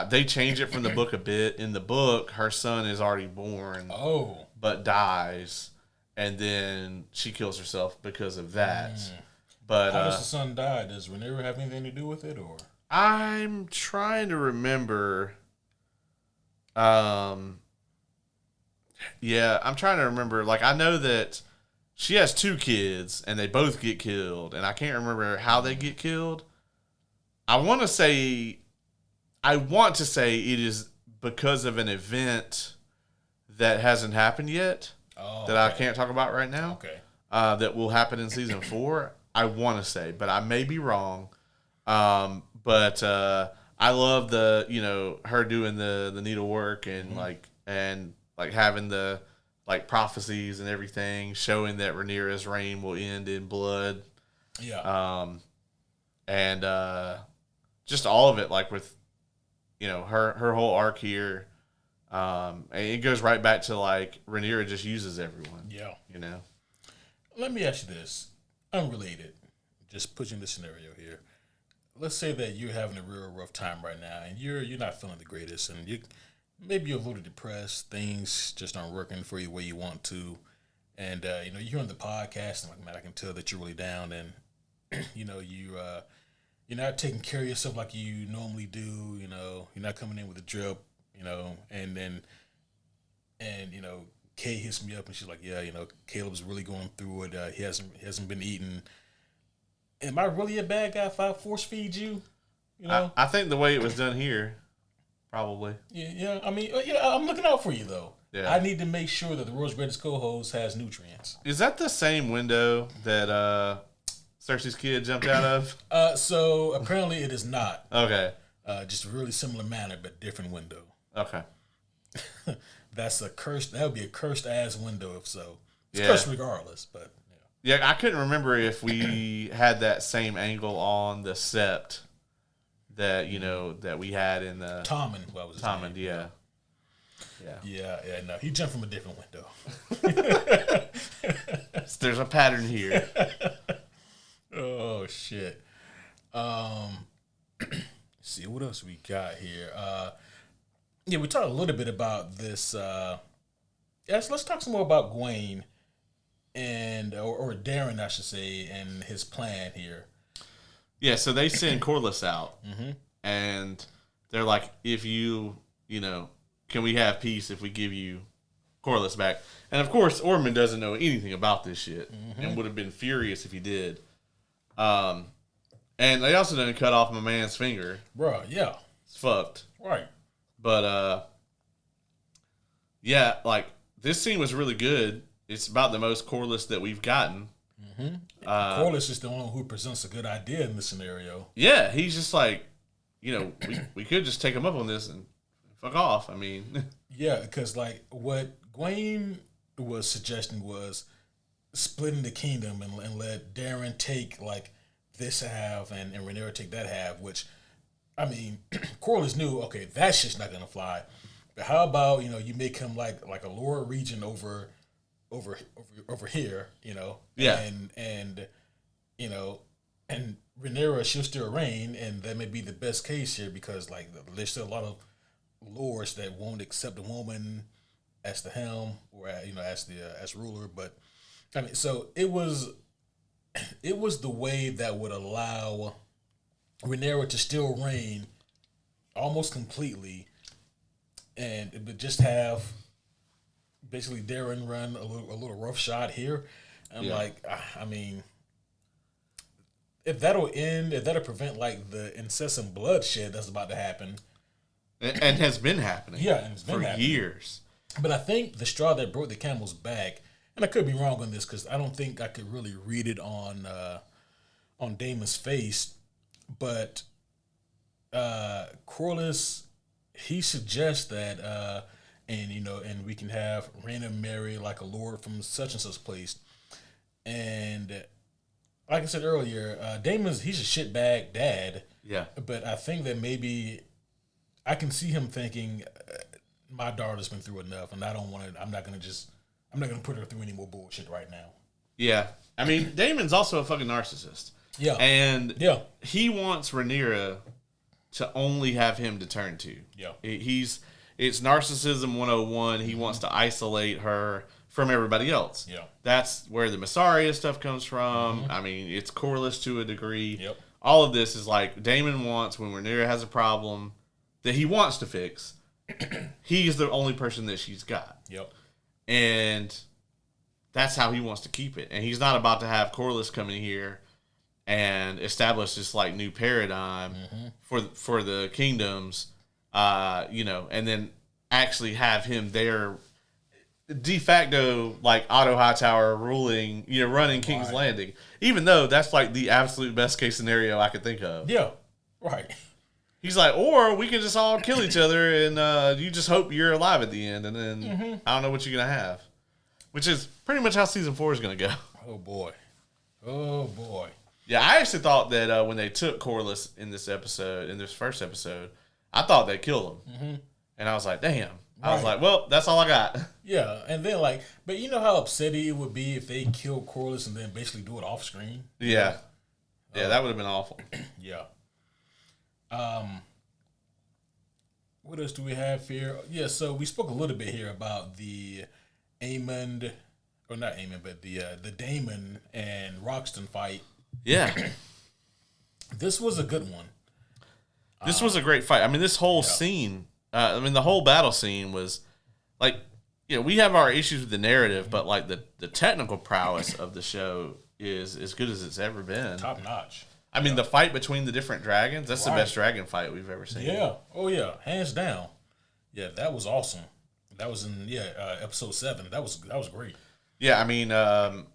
They change it from the book a bit. In the book, her son is already born. Oh. But dies. And then she kills herself because of that. But how does the son die? Does Rhaenyra have anything to do with it, or? I'm trying to remember. Yeah, I'm trying to remember. I know that she has 2 kids, and they both get killed, and I can't remember how they get killed. I want to say it is because of an event that hasn't happened yet, that I can't talk about right now. Okay. That will happen in season 4. I want to say, but I may be wrong. But I love her doing the needlework and having the prophecies and everything, showing that Rhaenyra's reign will end in blood. Yeah. And just all of it, with her whole arc here. And it goes right back to Rhaenyra just uses everyone. Yeah. Let me ask you this, unrelated, just pushing the scenario here. Let's say that you're having a real rough time right now, and you're not feeling the greatest, and maybe you're a little depressed. Things just aren't working for you the way you want to, and you're on the podcast, and man, I can tell that you're really down, and you're not taking care of yourself like you normally do. You're not coming in with a drip. And Kay hits me up and she's like, yeah, Caleb's really going through it. He hasn't been eating. Am I really a bad guy if I force feed you? I think the way it was done here, probably. Yeah. I mean, I'm looking out for you though. Yeah. I need to make sure that the World's Greatest Co-Host has nutrients. Is that the same window that Cersei's kid jumped out of? So apparently it is not. Okay. Just a really similar manner, but different window. Okay. That's a cursed. That would be a cursed ass window if so. It's cursed regardless, but yeah. I couldn't remember if we had that same angle on the sept that that we had in the Tommen. What was his name? Yeah. No, he jumped from a different window. There's a pattern here. Oh shit. See what else we got here. We talked a little bit about this. Let's talk some more about Gwaine and or Darren, I should say, and his plan here. Yeah, so they send Corlys out, and they're like, "If you, can we have peace if we give you Corlys back?" And of course, Ormond doesn't know anything about this shit, and would have been furious if he did. And they also didn't cut off my man's finger. Bruh, yeah. It's fucked. Right. But, this scene was really good. It's about the most Corlys that we've gotten. Corlys is the one who presents a good idea in this scenario. Yeah, he's just like, we could just take him up on this and fuck off. I mean, yeah, because like what Gwen was suggesting was splitting the kingdom and let Darren take like this half and Rhaenyra take that half, which I mean, Corlys knew, okay, that shit's not gonna fly. But how about, you make him like a lower region over here, Yeah. And and Rhaenyra, she'll still reign, and that may be the best case here because like there's still a lot of lords that won't accept a woman as the helm or as ruler. But I mean, so it was the way that would allow Rhaenyra to still reign almost completely, but just have basically Darren run a little rough shot here. And I mean, if that'll prevent like the incessant bloodshed that's about to happen, and has been happening, and it's been happening years. But I think the straw that broke the camel's back, and I could be wrong on this because I don't think I could really read it on Daemon's face, but Corlys, he suggests that and we can have Rhaena marry like a lord from such and such place, and like I said earlier, Daemon's he's a shitbag dad. Yeah, but I think that maybe I can see him thinking, my daughter's been through enough, and I don't want to. I'm not gonna put her through any more bullshit right now. Yeah, I mean, Daemon's also a fucking narcissist. Yeah, and he wants Rhaenyra to only have him to turn to. Yeah, it's narcissism 101. He wants to isolate her from everybody else. Yeah, that's where the Massaria stuff comes from. I mean, it's Corlys to a degree. Yep. All of this is like Daemon wants when Rhaenyra has a problem that he wants to fix. He's the only person that she's got. Yep. And that's how he wants to keep it. And he's not about to have Corlys come in here and establish this like new paradigm for the kingdoms, and then actually have him there de facto like Otto Hightower ruling, running King's Landing. Even though that's like the absolute best case scenario I could think of. Yeah. Right. He's like, or we can just all kill each other and you just hope you're alive at the end, and then I don't know what you're going to have. Which is pretty much how season 4 is going to go. Oh, boy. Oh, boy. Yeah, I actually thought that when they took Corlys in this first episode, I thought they killed him. Mm-hmm. And I was like, damn. I was like, well, that's all I got. Yeah, and then but you know how upsetting it would be if they killed Corlys and then basically do it off screen? Yeah. Yeah, that would have been awful. Yeah. What else do we have here? Yeah, so we spoke a little bit here about the Daemon and Roxton fight. Yeah. This was a good one. This was a great fight. I mean, this whole scene, the whole battle scene was like, we have our issues with the narrative, but like the technical prowess of the show is as good as it's ever been. Top notch. I mean, the fight between the different dragons, that's the best dragon fight we've ever seen. Yeah. Oh, yeah. Hands down. Yeah, that was awesome. That was in, episode 7. That was great. Yeah, I mean,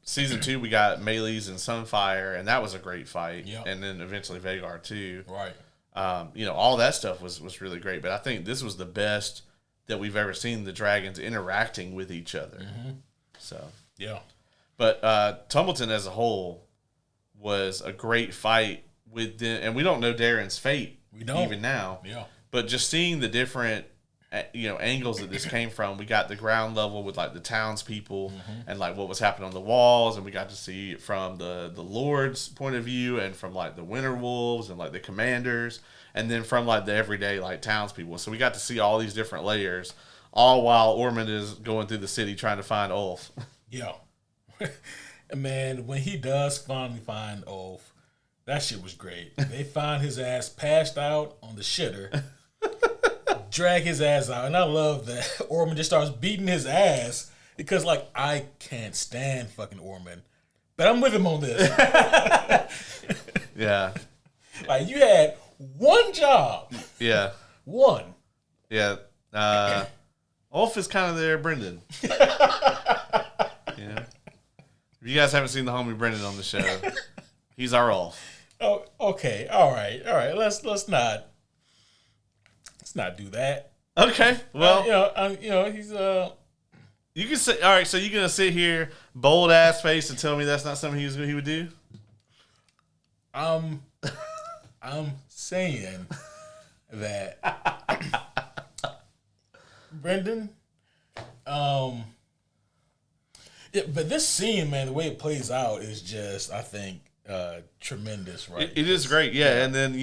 season 2, we got Melees and Sunfire, and that was a great fight. Yep. And then eventually Vagar, too. Right. All that stuff was really great. But I think this was the best that we've ever seen the dragons interacting with each other. Mm-hmm. So. Yeah. But Tumbleton as a whole was a great fight with them. And we don't know Darren's fate even now. Yeah. But just seeing the different angles that this came from. We got the ground level with like the townspeople and like what was happening on the walls, and we got to see it from the Lord's point of view and from like the Winter Wolves and like the commanders, and then from like the everyday like townspeople. So we got to see all these different layers, all while Ormund is going through the city trying to find Ulf. Yeah. Man, when he does finally find Ulf, that shit was great. They find his ass passed out on the shitter. Drag his ass out, and I love that Ormund just starts beating his ass because, like, I can't stand fucking Ormund, but I'm with him on this. Yeah, like you had one job. Yeah, one. Yeah, Ulf is kind of their Brendan. If you guys haven't seen the homie Brendan on the show, he's our Ulf. Oh, okay, all right. Let's not Let's not do that. Okay, well, he's You can say, all right. So you're gonna sit here, bold ass face, and tell me that's not something he would do? I'm saying that Brendan. Yeah, but this scene, man, the way it plays out is just, I think, tremendous, right? It is great, yeah. And then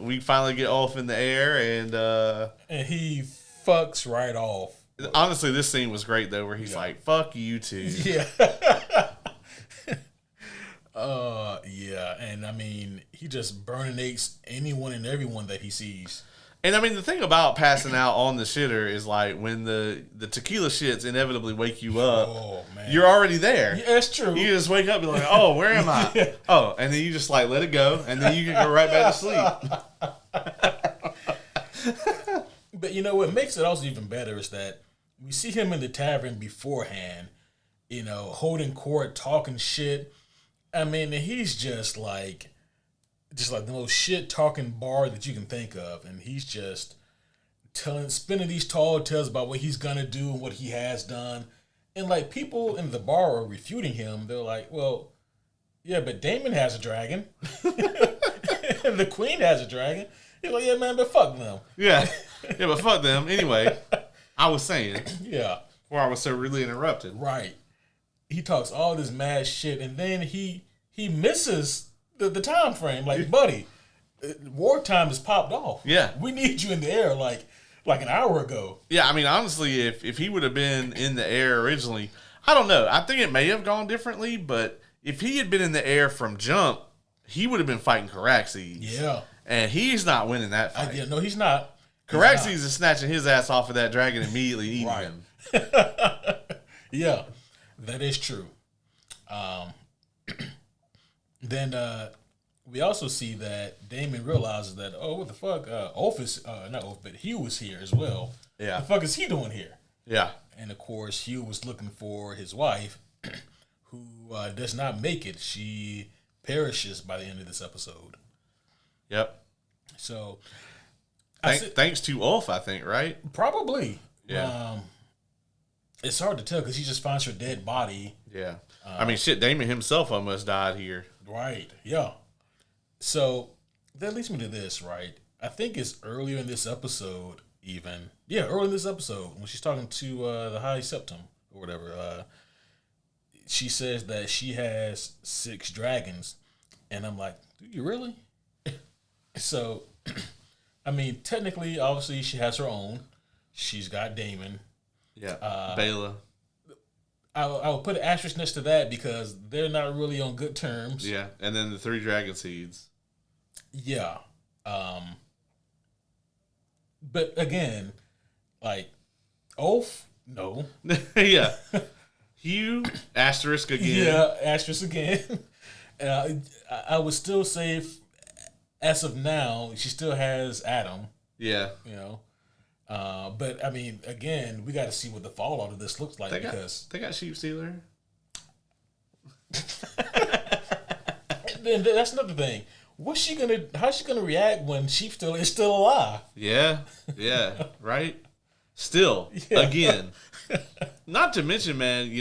we finally get off in the air, and he fucks right off. Honestly, this scene was great though, where he's like, "Fuck you too." Yeah. Yeah, and I mean, he just burninates anyone and everyone that he sees. And I mean, the thing about passing out on the shitter is like when the tequila shits inevitably wake you up. Oh man, you're already there. Yeah, that's true. You just wake up and be like, "Oh, where am I?" Yeah. Oh, and then you just like let it go, and then you can go right back to sleep. But what makes it also even better is that we see him in the tavern beforehand, holding court, talking shit. I mean, he's just like the most shit talking bar that you can think of, and he's just spinning these tall tales about what he's gonna do and what he has done, and like people in the bar are refuting him. They're like, "Well, yeah, but Daemon has a dragon, and the Queen has a dragon." He's like, "Yeah, man, but fuck them." Yeah, but fuck them. Anyway, I was saying, yeah, before I was so rudely interrupted. Right. He talks all this mad shit, and then he misses the time frame. Like, buddy, wartime has popped off. Yeah, we need you in the air like an hour ago. Yeah, I mean, honestly, if he would have been in the air originally, I don't know. I think it may have gone differently, but if he had been in the air from jump, he would have been fighting Caraxes. Yeah, and he's not winning that fight. No, he's not. Caraxes is snatching his ass off of that dragon and immediately eating him. Yeah, that is true. Then we also see that Daemon realizes that, oh, what the fuck? Ulf is, not Ulf, but Hugh was here as well. Yeah. What the fuck is he doing here? Yeah. And of course, Hugh was looking for his wife, who does not make it. She perishes by the end of this episode. Yep. So, thanks to Ulf, I think, right? Probably. Yeah. It's hard to tell because he just finds her dead body. Yeah. I mean, shit, Daemon himself almost died here. Right. Yeah. So that leads me to this, right? I think it's earlier in this episode, even. Yeah, early in this episode, when she's talking to the High Septum or whatever, she says that she has 6 dragons. And I'm like, do you really? So, I mean, technically, obviously, she has her own. She's got Daemon. Yeah. Bela. I would put an asterisk next to that because they're not really on good terms. Yeah, and then the 3 dragon seeds. Yeah. But again, like, Ulf, no. Yeah. Hugh, asterisk again. Yeah, asterisk again. I would still say, as of now, she still has Adam. Yeah. But I mean, again, we got to see what the fallout of this looks like because they got Sheepstealer. Then that's another thing. How's she gonna react when Sheepstealer is still alive? Yeah, right. Still, again. Not to mention, man,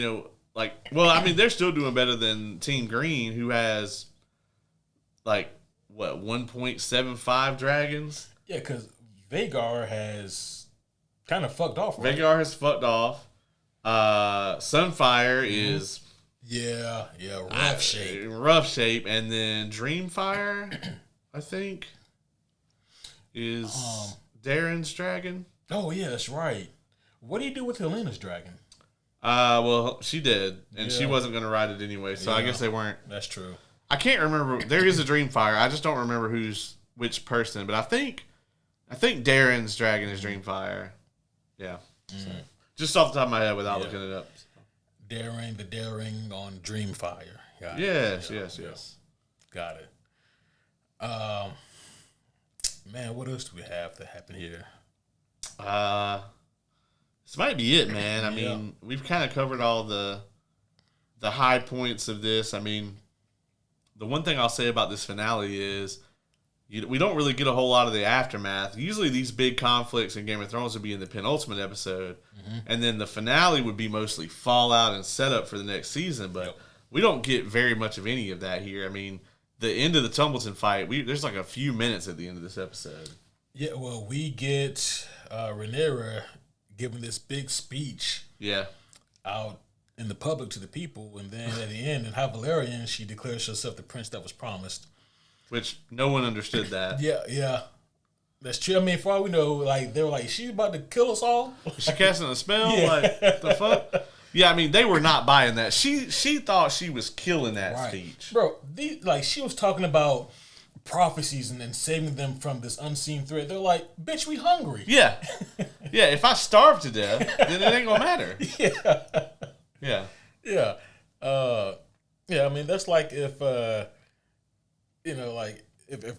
they're still doing better than Team Green, who has 1.75 dragons. Yeah, because Vhagar has kind of fucked off. Right? Vhagar has fucked off. Sunfire is rough shape, and then Dreamfire, I think, is Darren's dragon. Oh yeah, that's right. What do you do with Helena's dragon? Well, she did, and she wasn't going to ride it anyway, so I guess they weren't. That's true. I can't remember. There is a Dreamfire. I just don't remember which person, but I think Darren's dragon is Dreamfire. Yeah. So, just off the top of my head without looking it up. Daring on Dreamfire. Yes. Got it. Man, what else do we have that happened here? This might be it, man. I mean, we've kind of covered all the high points of this. I mean, the one thing I'll say about this finale is, we don't really get a whole lot of the aftermath. Usually these big conflicts in Game of Thrones would be in the penultimate episode, and then the finale would be mostly fallout and setup for the next season, but we don't get very much of any of that here. I mean, the end of the Tumbleton fight, there's like a few minutes at the end of this episode. Yeah, well, we get Rhaenyra giving this big speech out in the public to the people, and then at the end, in High Valyrian, she declares herself the prince that was promised. Which no one understood that. Yeah. That's true. I mean, for all we know, like, they were like, she's about to kill us all. Is she casting a spell? Yeah. Like, the fuck? Yeah, I mean, they were not buying that. She thought she was killing that speech. Bro, she was talking about prophecies and then saving them from this unseen threat. They're like, bitch, we hungry. Yeah. Yeah, if I starve to death, then it ain't gonna matter. Yeah. I mean, that's like if if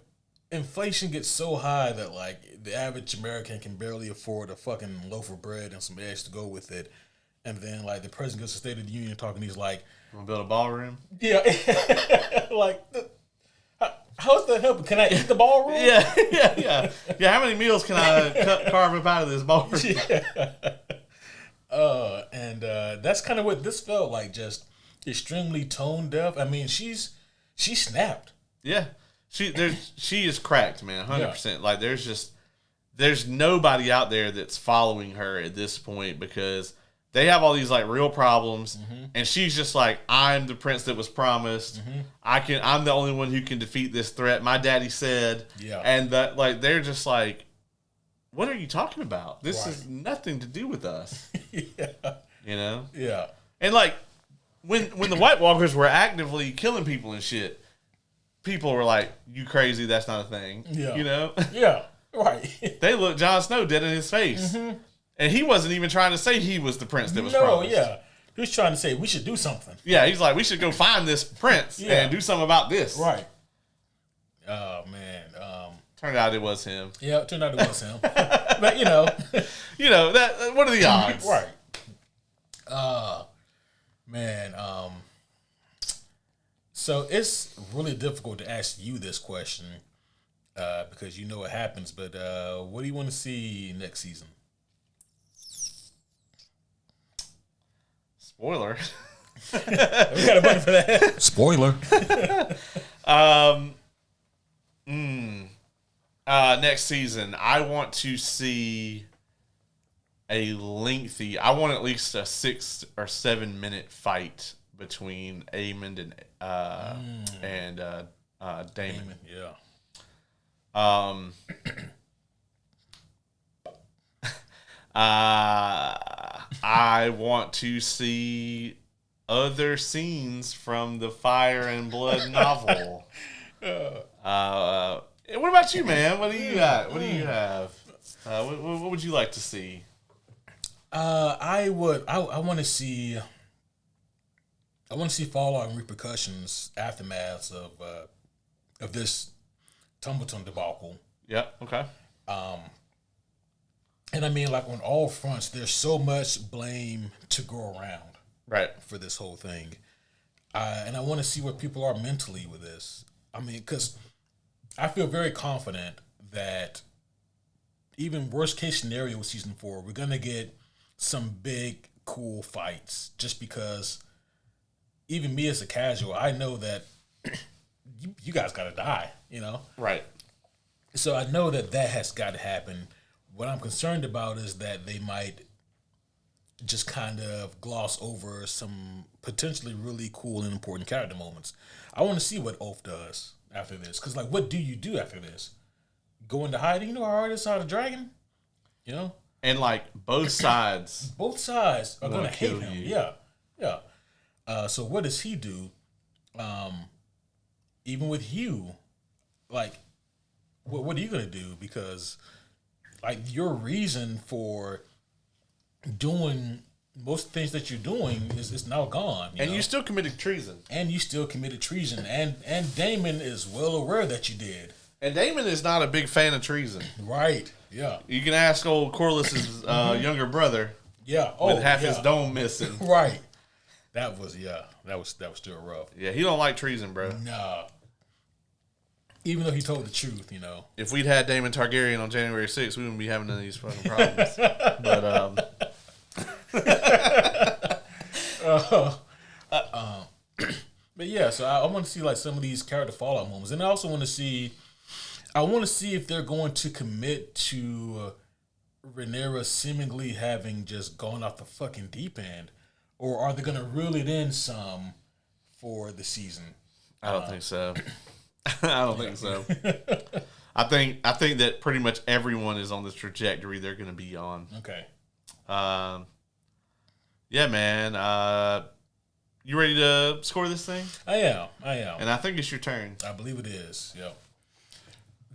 inflation gets so high that like the average American can barely afford a fucking loaf of bread and some eggs to go with it, and then like the president goes to State of the Union talking, he's like, "Want to build a ballroom?" Yeah, like how's that helping? Can I eat the ballroom? Yeah. How many meals can I carve up out of this ballroom? And that's kind of what this felt like, just extremely tone deaf. I mean, she snapped. Yeah. She is cracked, man, 100%. Like there's nobody out there that's following her at this point because they have all these like real problems, and she's just like, I'm the prince that was promised. I'm the only one who can defeat this threat. My daddy said, and that like they're just like, what are you talking about? This has nothing to do with us. You know? Yeah. And like when the White Walkers were actively killing people and shit, people were like, "You crazy? That's not a thing." Yeah. You know? Yeah. Right. They looked Jon Snow dead in his face, and he wasn't even trying to say he was the prince that was promised. He was trying to say we should do something. Yeah, he's like, we should go find this prince and do something about this. Right. Oh man. Turned out it was him. Yeah, it turned out it was him. But that. What are the odds? Right. Man. So it's really difficult to ask you this question because you know what happens. But what do you want to see next season? Spoiler. We got a button for that. Spoiler. Next season, I want to see I want at least a 6 or 7 minute fight between Aemond and Daemon. Yeah. I want to see other scenes from the Fire and Blood novel. What about you, man? What do you got? What do you have? What would you like to see? I want to see fallout and repercussions, aftermaths of this Tumbleton debacle. Yeah. Okay. And I mean, like on all fronts, there's so much blame to go around, right, for this whole thing. And I want to see where people are mentally with this. I mean, because I feel very confident that even worst case scenario with season 4, we're gonna get some big cool fights. Just because, even me as a casual, I know that you guys gotta die. You know, right. So I know that has got to happen. What I'm concerned about is that they might just kind of gloss over some potentially really cool and important character moments. I want to see what Ulf does after this. Because, like, what do you do after this? Go into hiding? You know how hard it is to a dragon? You know? And, like, both sides. Both sides are going to hate him. You. Yeah. So what does he do? Even with Hugh, like, what are you going to do? Because, like, your reason for doing most things that you're doing is now gone. You still committed treason. And Daemon is well aware that you did. And Daemon is not a big fan of treason. Right, yeah. You can ask old Corliss's younger brother. Yeah. With half his dome missing. Right. That was still rough. Yeah, he don't like treason, bro. Nah. Even though he told the truth, If we'd had Daemon Targaryen on January 6th, we wouldn't be having none of these fucking problems. But yeah, so I want to see like some of these character fallout moments, and I also want to see if they're going to commit to Rhaenyra seemingly having just gone off the fucking deep end, or are they going to reel it in some for the season? I don't think so. I don't think so. I think that pretty much everyone is on the trajectory they're going to be on. Okay. Yeah, man. You ready to score this thing? I am. And I think it's your turn. I believe it is. Yep.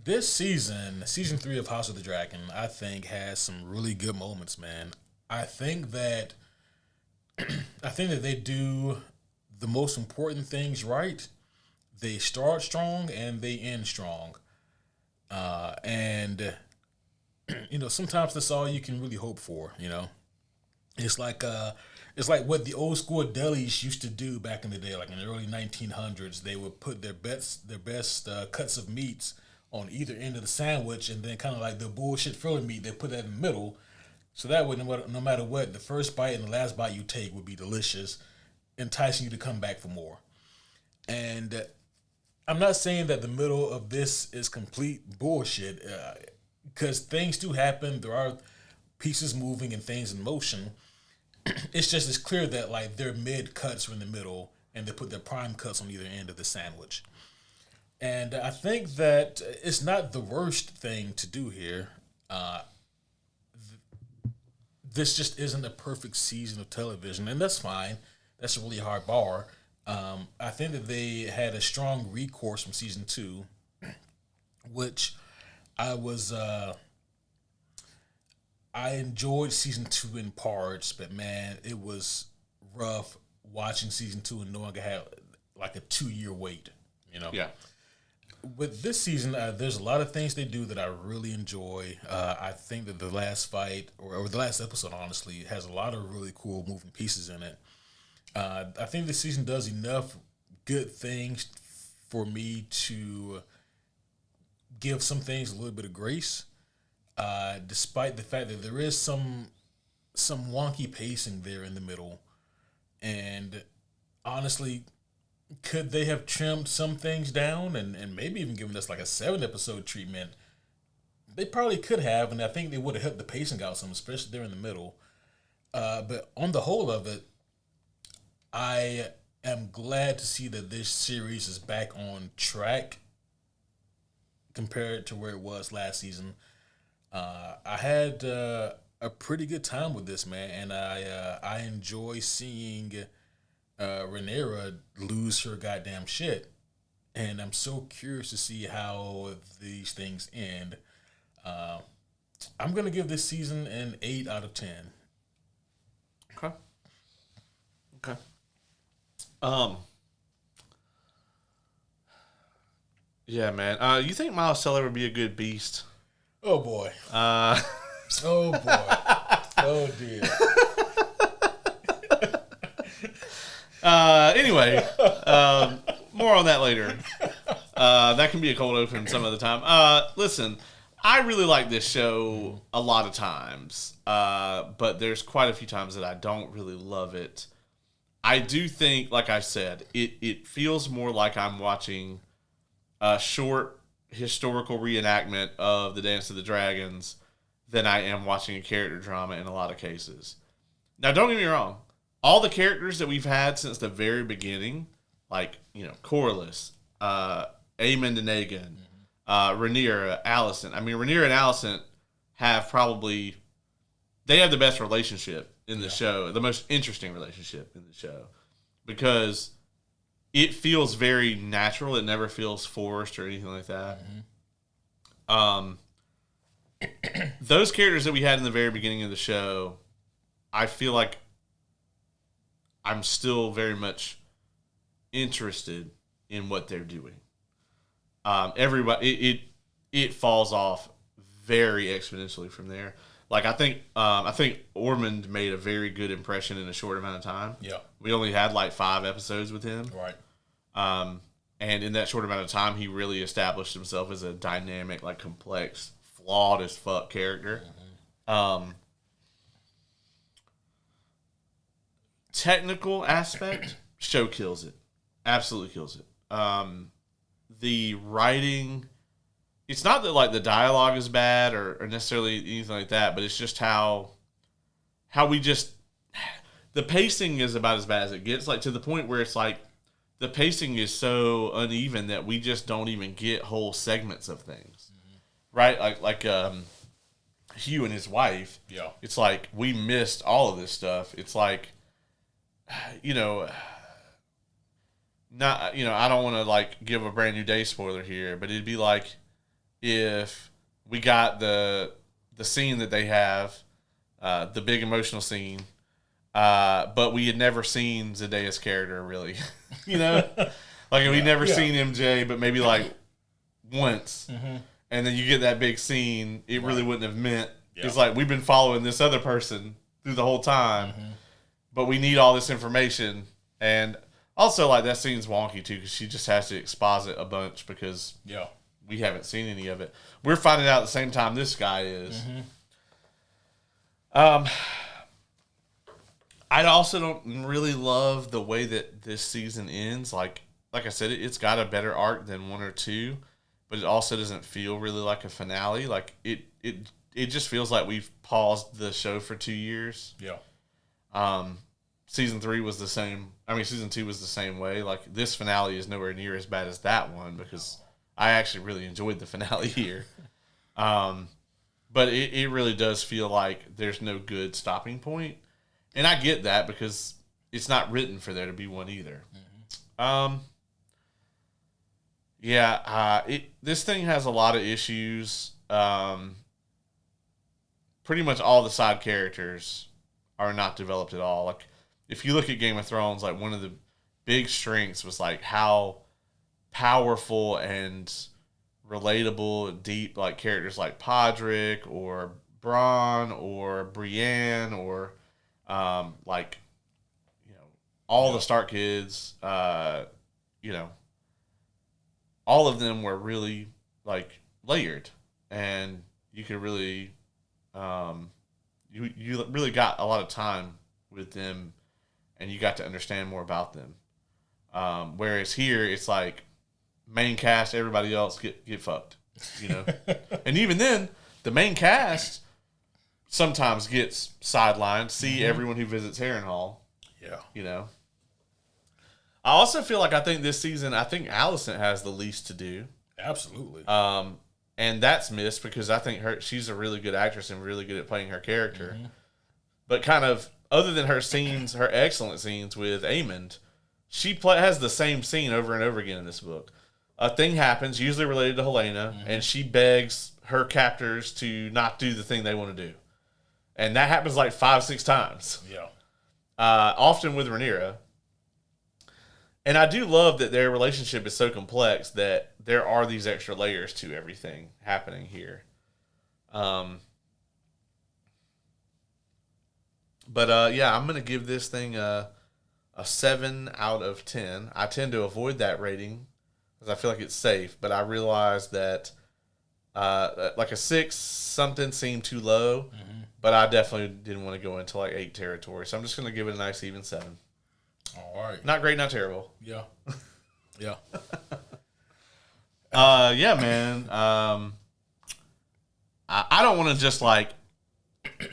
This season 3 of House of the Dragon, I think has some really good moments, man. I think that they do the most important things right. They start strong and they end strong. And sometimes that's all you can really hope for, It's like what the old school delis used to do back in the day, like in the early 1900s. They would put their best cuts of meats on either end of the sandwich, and then kind of like the bullshit filler meat, they put that in the middle. So that way, no matter what, the first bite and the last bite you take would be delicious, enticing you to come back for more. And I'm not saying that the middle of this is complete bullshit, because things do happen. There are pieces moving and things in motion. It's clear that like their mid cuts are in the middle, and they put their prime cuts on either end of the sandwich. And I think that it's not the worst thing to do here. This just isn't a perfect season of television, and that's fine. That's a really hard bar. I think that they had a strong recourse from season 2, which I enjoyed season 2 in parts, but man, it was rough watching season 2 and knowing I had like a 2-year wait, Yeah. With this season, there's a lot of things they do that I really enjoy. I think that the last fight, or the last episode, honestly, has a lot of really cool moving pieces in it. I think this season does enough good things for me to give some things a little bit of grace, despite the fact that there is some wonky pacing there in the middle. And honestly, could they have trimmed some things down and maybe even given us like a 7-episode treatment? They probably could have, and I think they would have helped the pacing out some, especially there in the middle. But on the whole of it, I am glad to see that this series is back on track compared to where it was last season. I had a pretty good time with this, man, and I enjoy seeing Rhaenyra lose her goddamn shit, and I'm so curious to see how these things end. I'm gonna give this season an 8 out of 10. Okay. Yeah, man. You think Miles Teller would be a good beast? Oh boy. Oh boy. Oh dear. Anyway, more on that later. That can be a cold open some other time. Listen, I really like this show a lot of times, but there's quite a few times that I don't really love it. I do think, like I said, it feels more like I'm watching a short historical reenactment of the Dance of the Dragons than I am watching a character drama in a lot of cases. Now, don't get me wrong. All the characters that we've had since the very beginning, like, Corlys, Aemond and Aegon, Rhaenyra, Alicent. I mean, Rhaenyra and Alicent have they have the best relationship in the show, the most interesting relationship in the show, because it feels very natural. It never feels forced or anything like that. Mm-hmm. Those characters that we had in the very beginning of the show, I feel like I'm still very much interested in what they're doing. Everybody, it falls off very exponentially from there. Like I think Ormund made a very good impression in a short amount of time. Yeah, we only had like 5 episodes with him. Right. And in that short amount of time, he really established himself as a dynamic, like complex, flawed as fuck character. Technical aspect, show kills it. Absolutely kills it. The writing, it's not that like the dialogue is bad or necessarily anything like that, but it's just how we just, the pacing is about as bad as it gets, like to the point where it's like the pacing is so uneven that we just don't even get whole segments of things, right? Like Hugh and his wife. Yeah, it's like we missed all of this stuff. It's like, not, I don't want to like give a Brand New Day spoiler here, but it'd be like if we got the scene that they have, the big emotional scene, but we had never seen Zendaya's character really, like we'd never seen MJ, but maybe like once, and then you get that big scene. It really wouldn't have meant. It's like we've been following this other person through the whole time, but we need all this information. And also, like, that scene's wonky too because she just has to exposit a bunch because we haven't seen any of it. We're finding out at the same time this guy is. I also don't really love the way that this season ends. Like I said, it's got a better arc than 1 or 2, but it also doesn't feel really like a finale. Like it just feels like we've paused the show for 2 years. Season 3 was the same. I mean, season 2 was the same way. Like, this finale is nowhere near as bad as that one because I actually really enjoyed the finale here. But it really does feel like there's no good stopping point. And I get that because it's not written for there to be one either. This thing has a lot of issues. Pretty much all the side characters are not developed at all. Like, if you look at Game of Thrones, like one of the big strengths was like how powerful and relatable and deep like characters like Podrick or Bronn or Brienne or all the Stark kids, all of them were really like layered, and you could really you really got a lot of time with them, and you got to understand more about them. Whereas here, it's like main cast, everybody else get fucked, And even then, the main cast sometimes gets sidelined. See everyone who visits Harrenhal. I also feel like I think Alicent has the least to do. Absolutely. And that's missed because I think she's a really good actress and really good at playing her character. But kind of, other than her scenes, her excellent scenes with Aemond, she has the same scene over and over again in this book. A thing happens, usually related to Helena, and she begs her captors to not do the thing they want to do. And that happens like 5-6 times. Often with Rhaenyra. And I do love that their relationship is so complex that there are these extra layers to everything happening here. I'm going to give this thing a 7 out of 10. I tend to avoid that rating because I feel like it's safe, but I realize that like a 6 something seemed too low, but I definitely didn't want to go into like 8 territory. So I'm just going to give it a nice even 7. All right. Not great, not terrible. Yeah. Man. I don't want to just like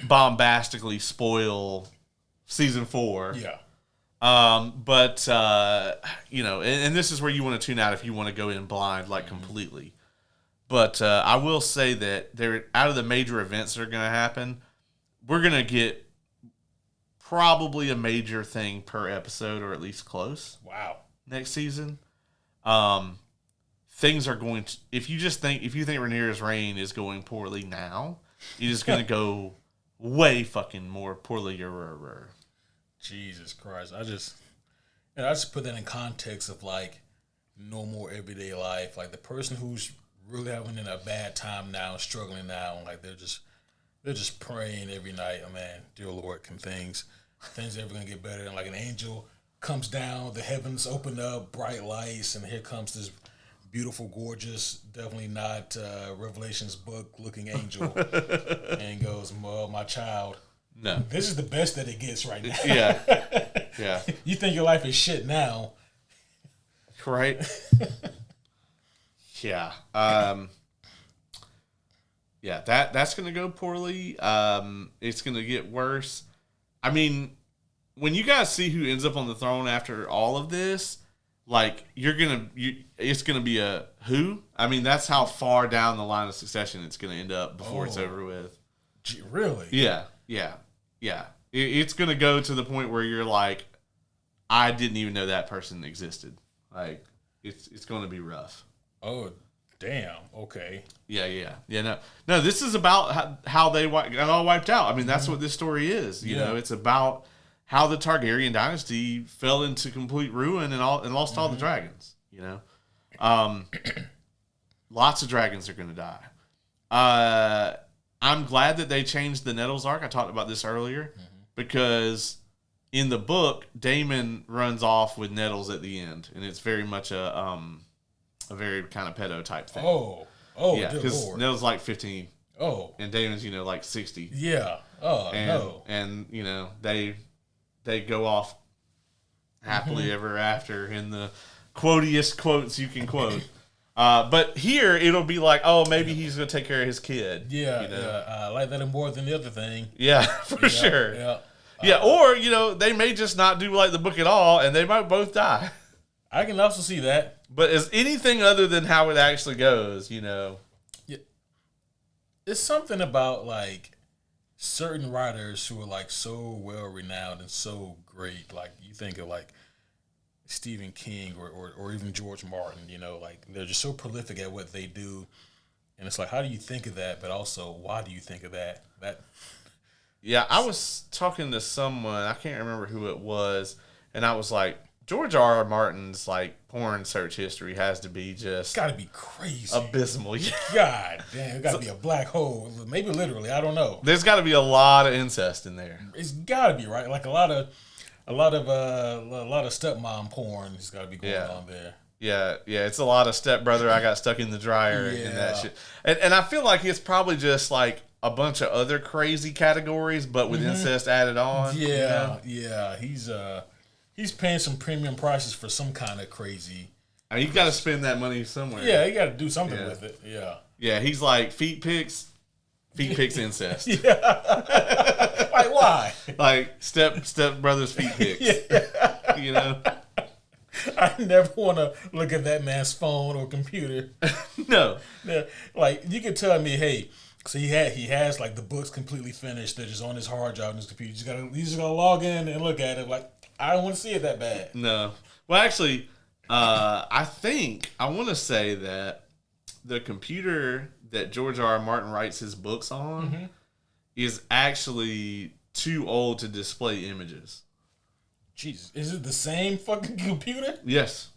bombastically spoil season 4. But and this is where you want to tune out if you want to go in blind, like completely. But I will say that out of the major events that are going to happen, we're going to get probably a major thing per episode, or at least close. Wow. Next season. Things are going to, if you think Rhaenyra's reign is going poorly now, it is going to go way fucking more poorly. Jesus Christ. I just put that in context of like normal everyday life. Like the person who's really having a bad time now, struggling now, like they're just praying every night. Oh man, dear Lord, can things ever gonna get better? And like an angel comes down, the heavens open up, bright lights, and here comes this beautiful, gorgeous, definitely not Revelations book looking angel, and goes, "Well, my child, no, this is the best that it gets right now." Yeah. You think your life is shit now, right? Yeah. Yeah, that's gonna go poorly. It's gonna get worse. I mean, when you guys see who ends up on the throne after all of this, like it's gonna be a who. I mean, that's how far down the line of succession it's gonna end up before it's over with. Gee, really? Yeah. It's gonna go to the point where you're like, I didn't even know that person existed. Like, it's gonna be rough. Oh, damn. Okay. Yeah. No. This is about how they got all wiped out. I mean, that's what this story is. You know, it's about how the Targaryen dynasty fell into complete ruin and lost all the dragons. You know, lots of dragons are going to die. I'm glad that they changed the Nettles arc. I talked about this earlier because in the book, Daemon runs off with Nettles at the end, and it's very much a very kind of pedo type thing. Yeah, because Nettles like 15. And Daemon's like 60. Yeah. And they go off happily ever after in the quotiest quotes you can quote. But here it'll be like, maybe he's gonna take care of his kid. Yeah. I like that more than the other thing. Yeah, for sure. Yeah, or they may just not do like the book at all, and they might both die. I can also see that. But as anything other than how it actually goes, Yeah. It's something about like certain writers who are like so well renowned and so great. Like you think of like Stephen King or even George Martin, like they're just so prolific at what they do. And it's like, how do you think of that? But also, why do you think of that? Yeah, I was talking to someone, I can't remember who it was, and I was like, George R. Martin's like porn search history has to be just gotta be crazy, abysmal. God damn, it gotta be a black hole. Maybe literally, I don't know. There's got to be a lot of incest in there. It's gotta be, right. Like a lot of stepmom porn has got to be going on there. Yeah. It's a lot of stepbrother. I got stuck in the dryer and that shit. And I feel like it's probably just like a bunch of other crazy categories, but with incest added on. Yeah. He's paying some premium prices for some kind of crazy. I mean, you got to spend that money somewhere. Yeah, you got to do something with it. Yeah. Yeah, he's like feet pics incest. Yeah. Like why? Like step brothers feet pics. Yeah. I never want to look at that man's phone or computer. No. Yeah. Like you could tell me, hey, so he has like the books completely finished. They're just on his hard drive on his computer. You just gotta log in and look at it. Like I don't want to see it that bad. No. Well, actually, I want to say that the computer that George R. R. Martin writes his books on is actually too old to display images. Jesus, is it the same fucking computer? Yes.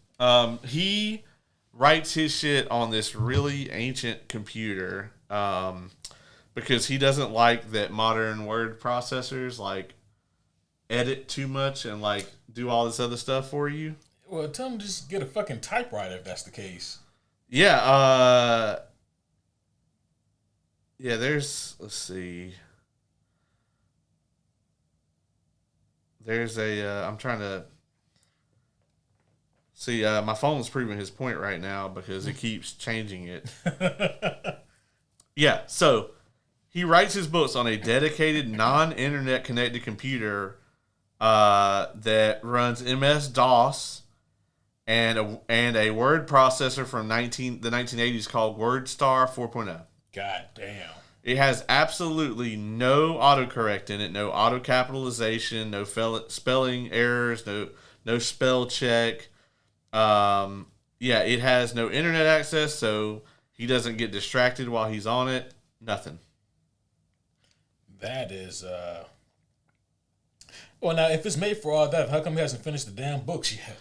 He writes his shit on this really ancient computer because he doesn't like that modern word processors like edit too much and like do all this other stuff for you. Well, tell him just get a fucking typewriter if that's the case. Yeah. Let's see. There's I'm trying to see. My phone's proving his point right now because it keeps changing it. Yeah. So he writes his books on a dedicated non-internet connected computer that runs MS-DOS and a word processor from the 1980s called WordStar 4.0. God damn. It has absolutely no autocorrect in it, no auto capitalization, no spelling errors, no spell check. It has no internet access, so he doesn't get distracted while he's on it. Nothing. That is Well, now, if it's made for all that, how come he hasn't finished the damn books yet?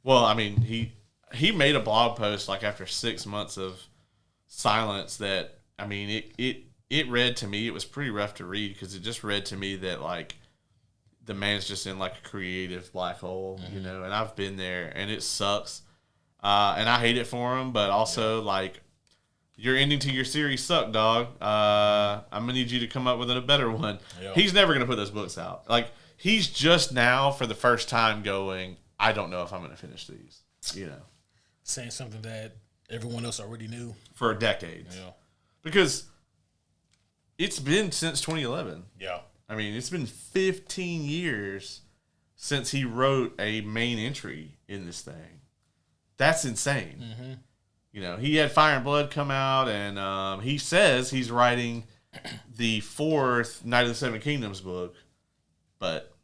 Well, I mean, he made a blog post like after 6 months of silence that, I mean, it read to me, it was pretty rough to read because it just read to me that like the man's just in like a creative black hole, you know, and I've been there, and it sucks. And I hate it for him, but also, like, your ending to your series sucked, dog. I'm going to need you to come up with a better one. Yep. He's never going to put those books out. Like, he's just now, for the first time, going, I don't know if I'm going to finish these, you know. Saying something that everyone else already knew. For decades. Yeah. Because it's been since 2011. Yeah. I mean, it's been 15 years since he wrote a main entry in this thing. That's insane. Mm-hmm. You know, he had Fire and Blood come out, and he says he's writing the 4th Night of the Seven Kingdoms book. But,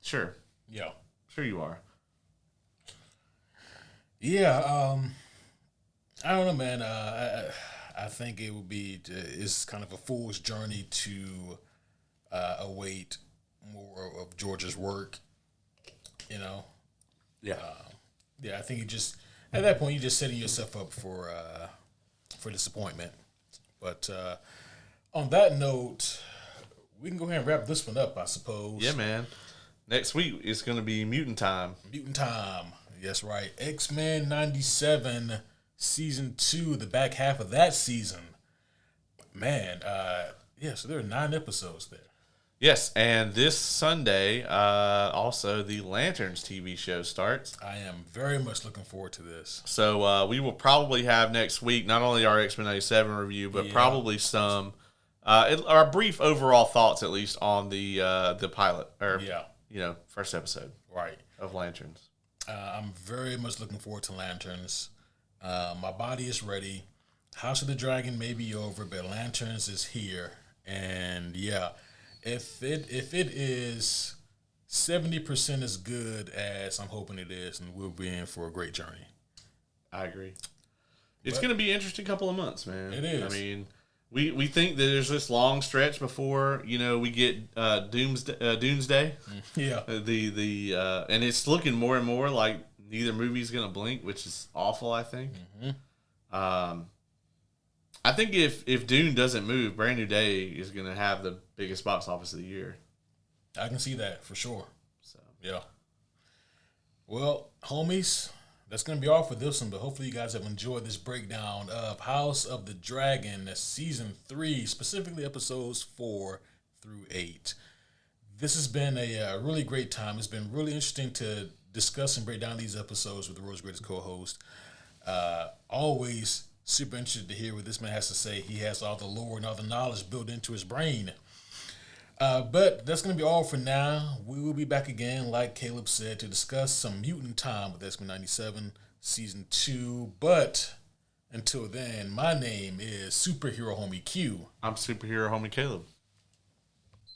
sure. Yeah. Sure you are. Yeah, I don't know, man. I think it would be, it's kind of a fool's journey to await more of George's work, you know? Yeah. Yeah, I think you just, at that point, you're just setting yourself up for disappointment. But on that note, we can go ahead and wrap this one up, I suppose. Yeah, man. Next week, it's going to be Mutant Time. Mutant Time. Yes, right. X-Men 97, Season 2, the back half of that season. Man, so there are 9 episodes there. Yes, and this Sunday, also, the Lanterns TV show starts. I am very much looking forward to this. So we will probably have next week not only our X-Men 97 review, but probably some, our brief overall thoughts, at least, on the pilot, or, first episode of Lanterns. I'm very much looking forward to Lanterns. My body is ready. House of the Dragon may be over, but Lanterns is here. And if it is 70% as good as I'm hoping it is, and we'll be in for a great journey. I agree. It's going to be an interesting couple of months, man. It is. I mean, we think that there's this long stretch before we get Doomsday. Yeah. And it's looking more and more like neither movie's gonna blink, which is awful. I think. Mm-hmm. I think if Dune doesn't move, Brand New Day is gonna have the biggest box office of the year. I can see that for sure. So yeah. Well, homies, that's going to be all for this one, but hopefully you guys have enjoyed this breakdown of House of the Dragon, Season 3, specifically episodes 4 through 8. This has been a really great time. It's been really interesting to discuss and break down these episodes with the world's greatest co-host. Always super interested to hear what this man has to say. He has all the lore and all the knowledge built into his brain. But that's going to be all for now. We will be back again, like Caleb said, to discuss some Mutant Time with X-Men 97 Season 2. But until then, my name is Superhero Homie Q. I'm Superhero Homie Caleb.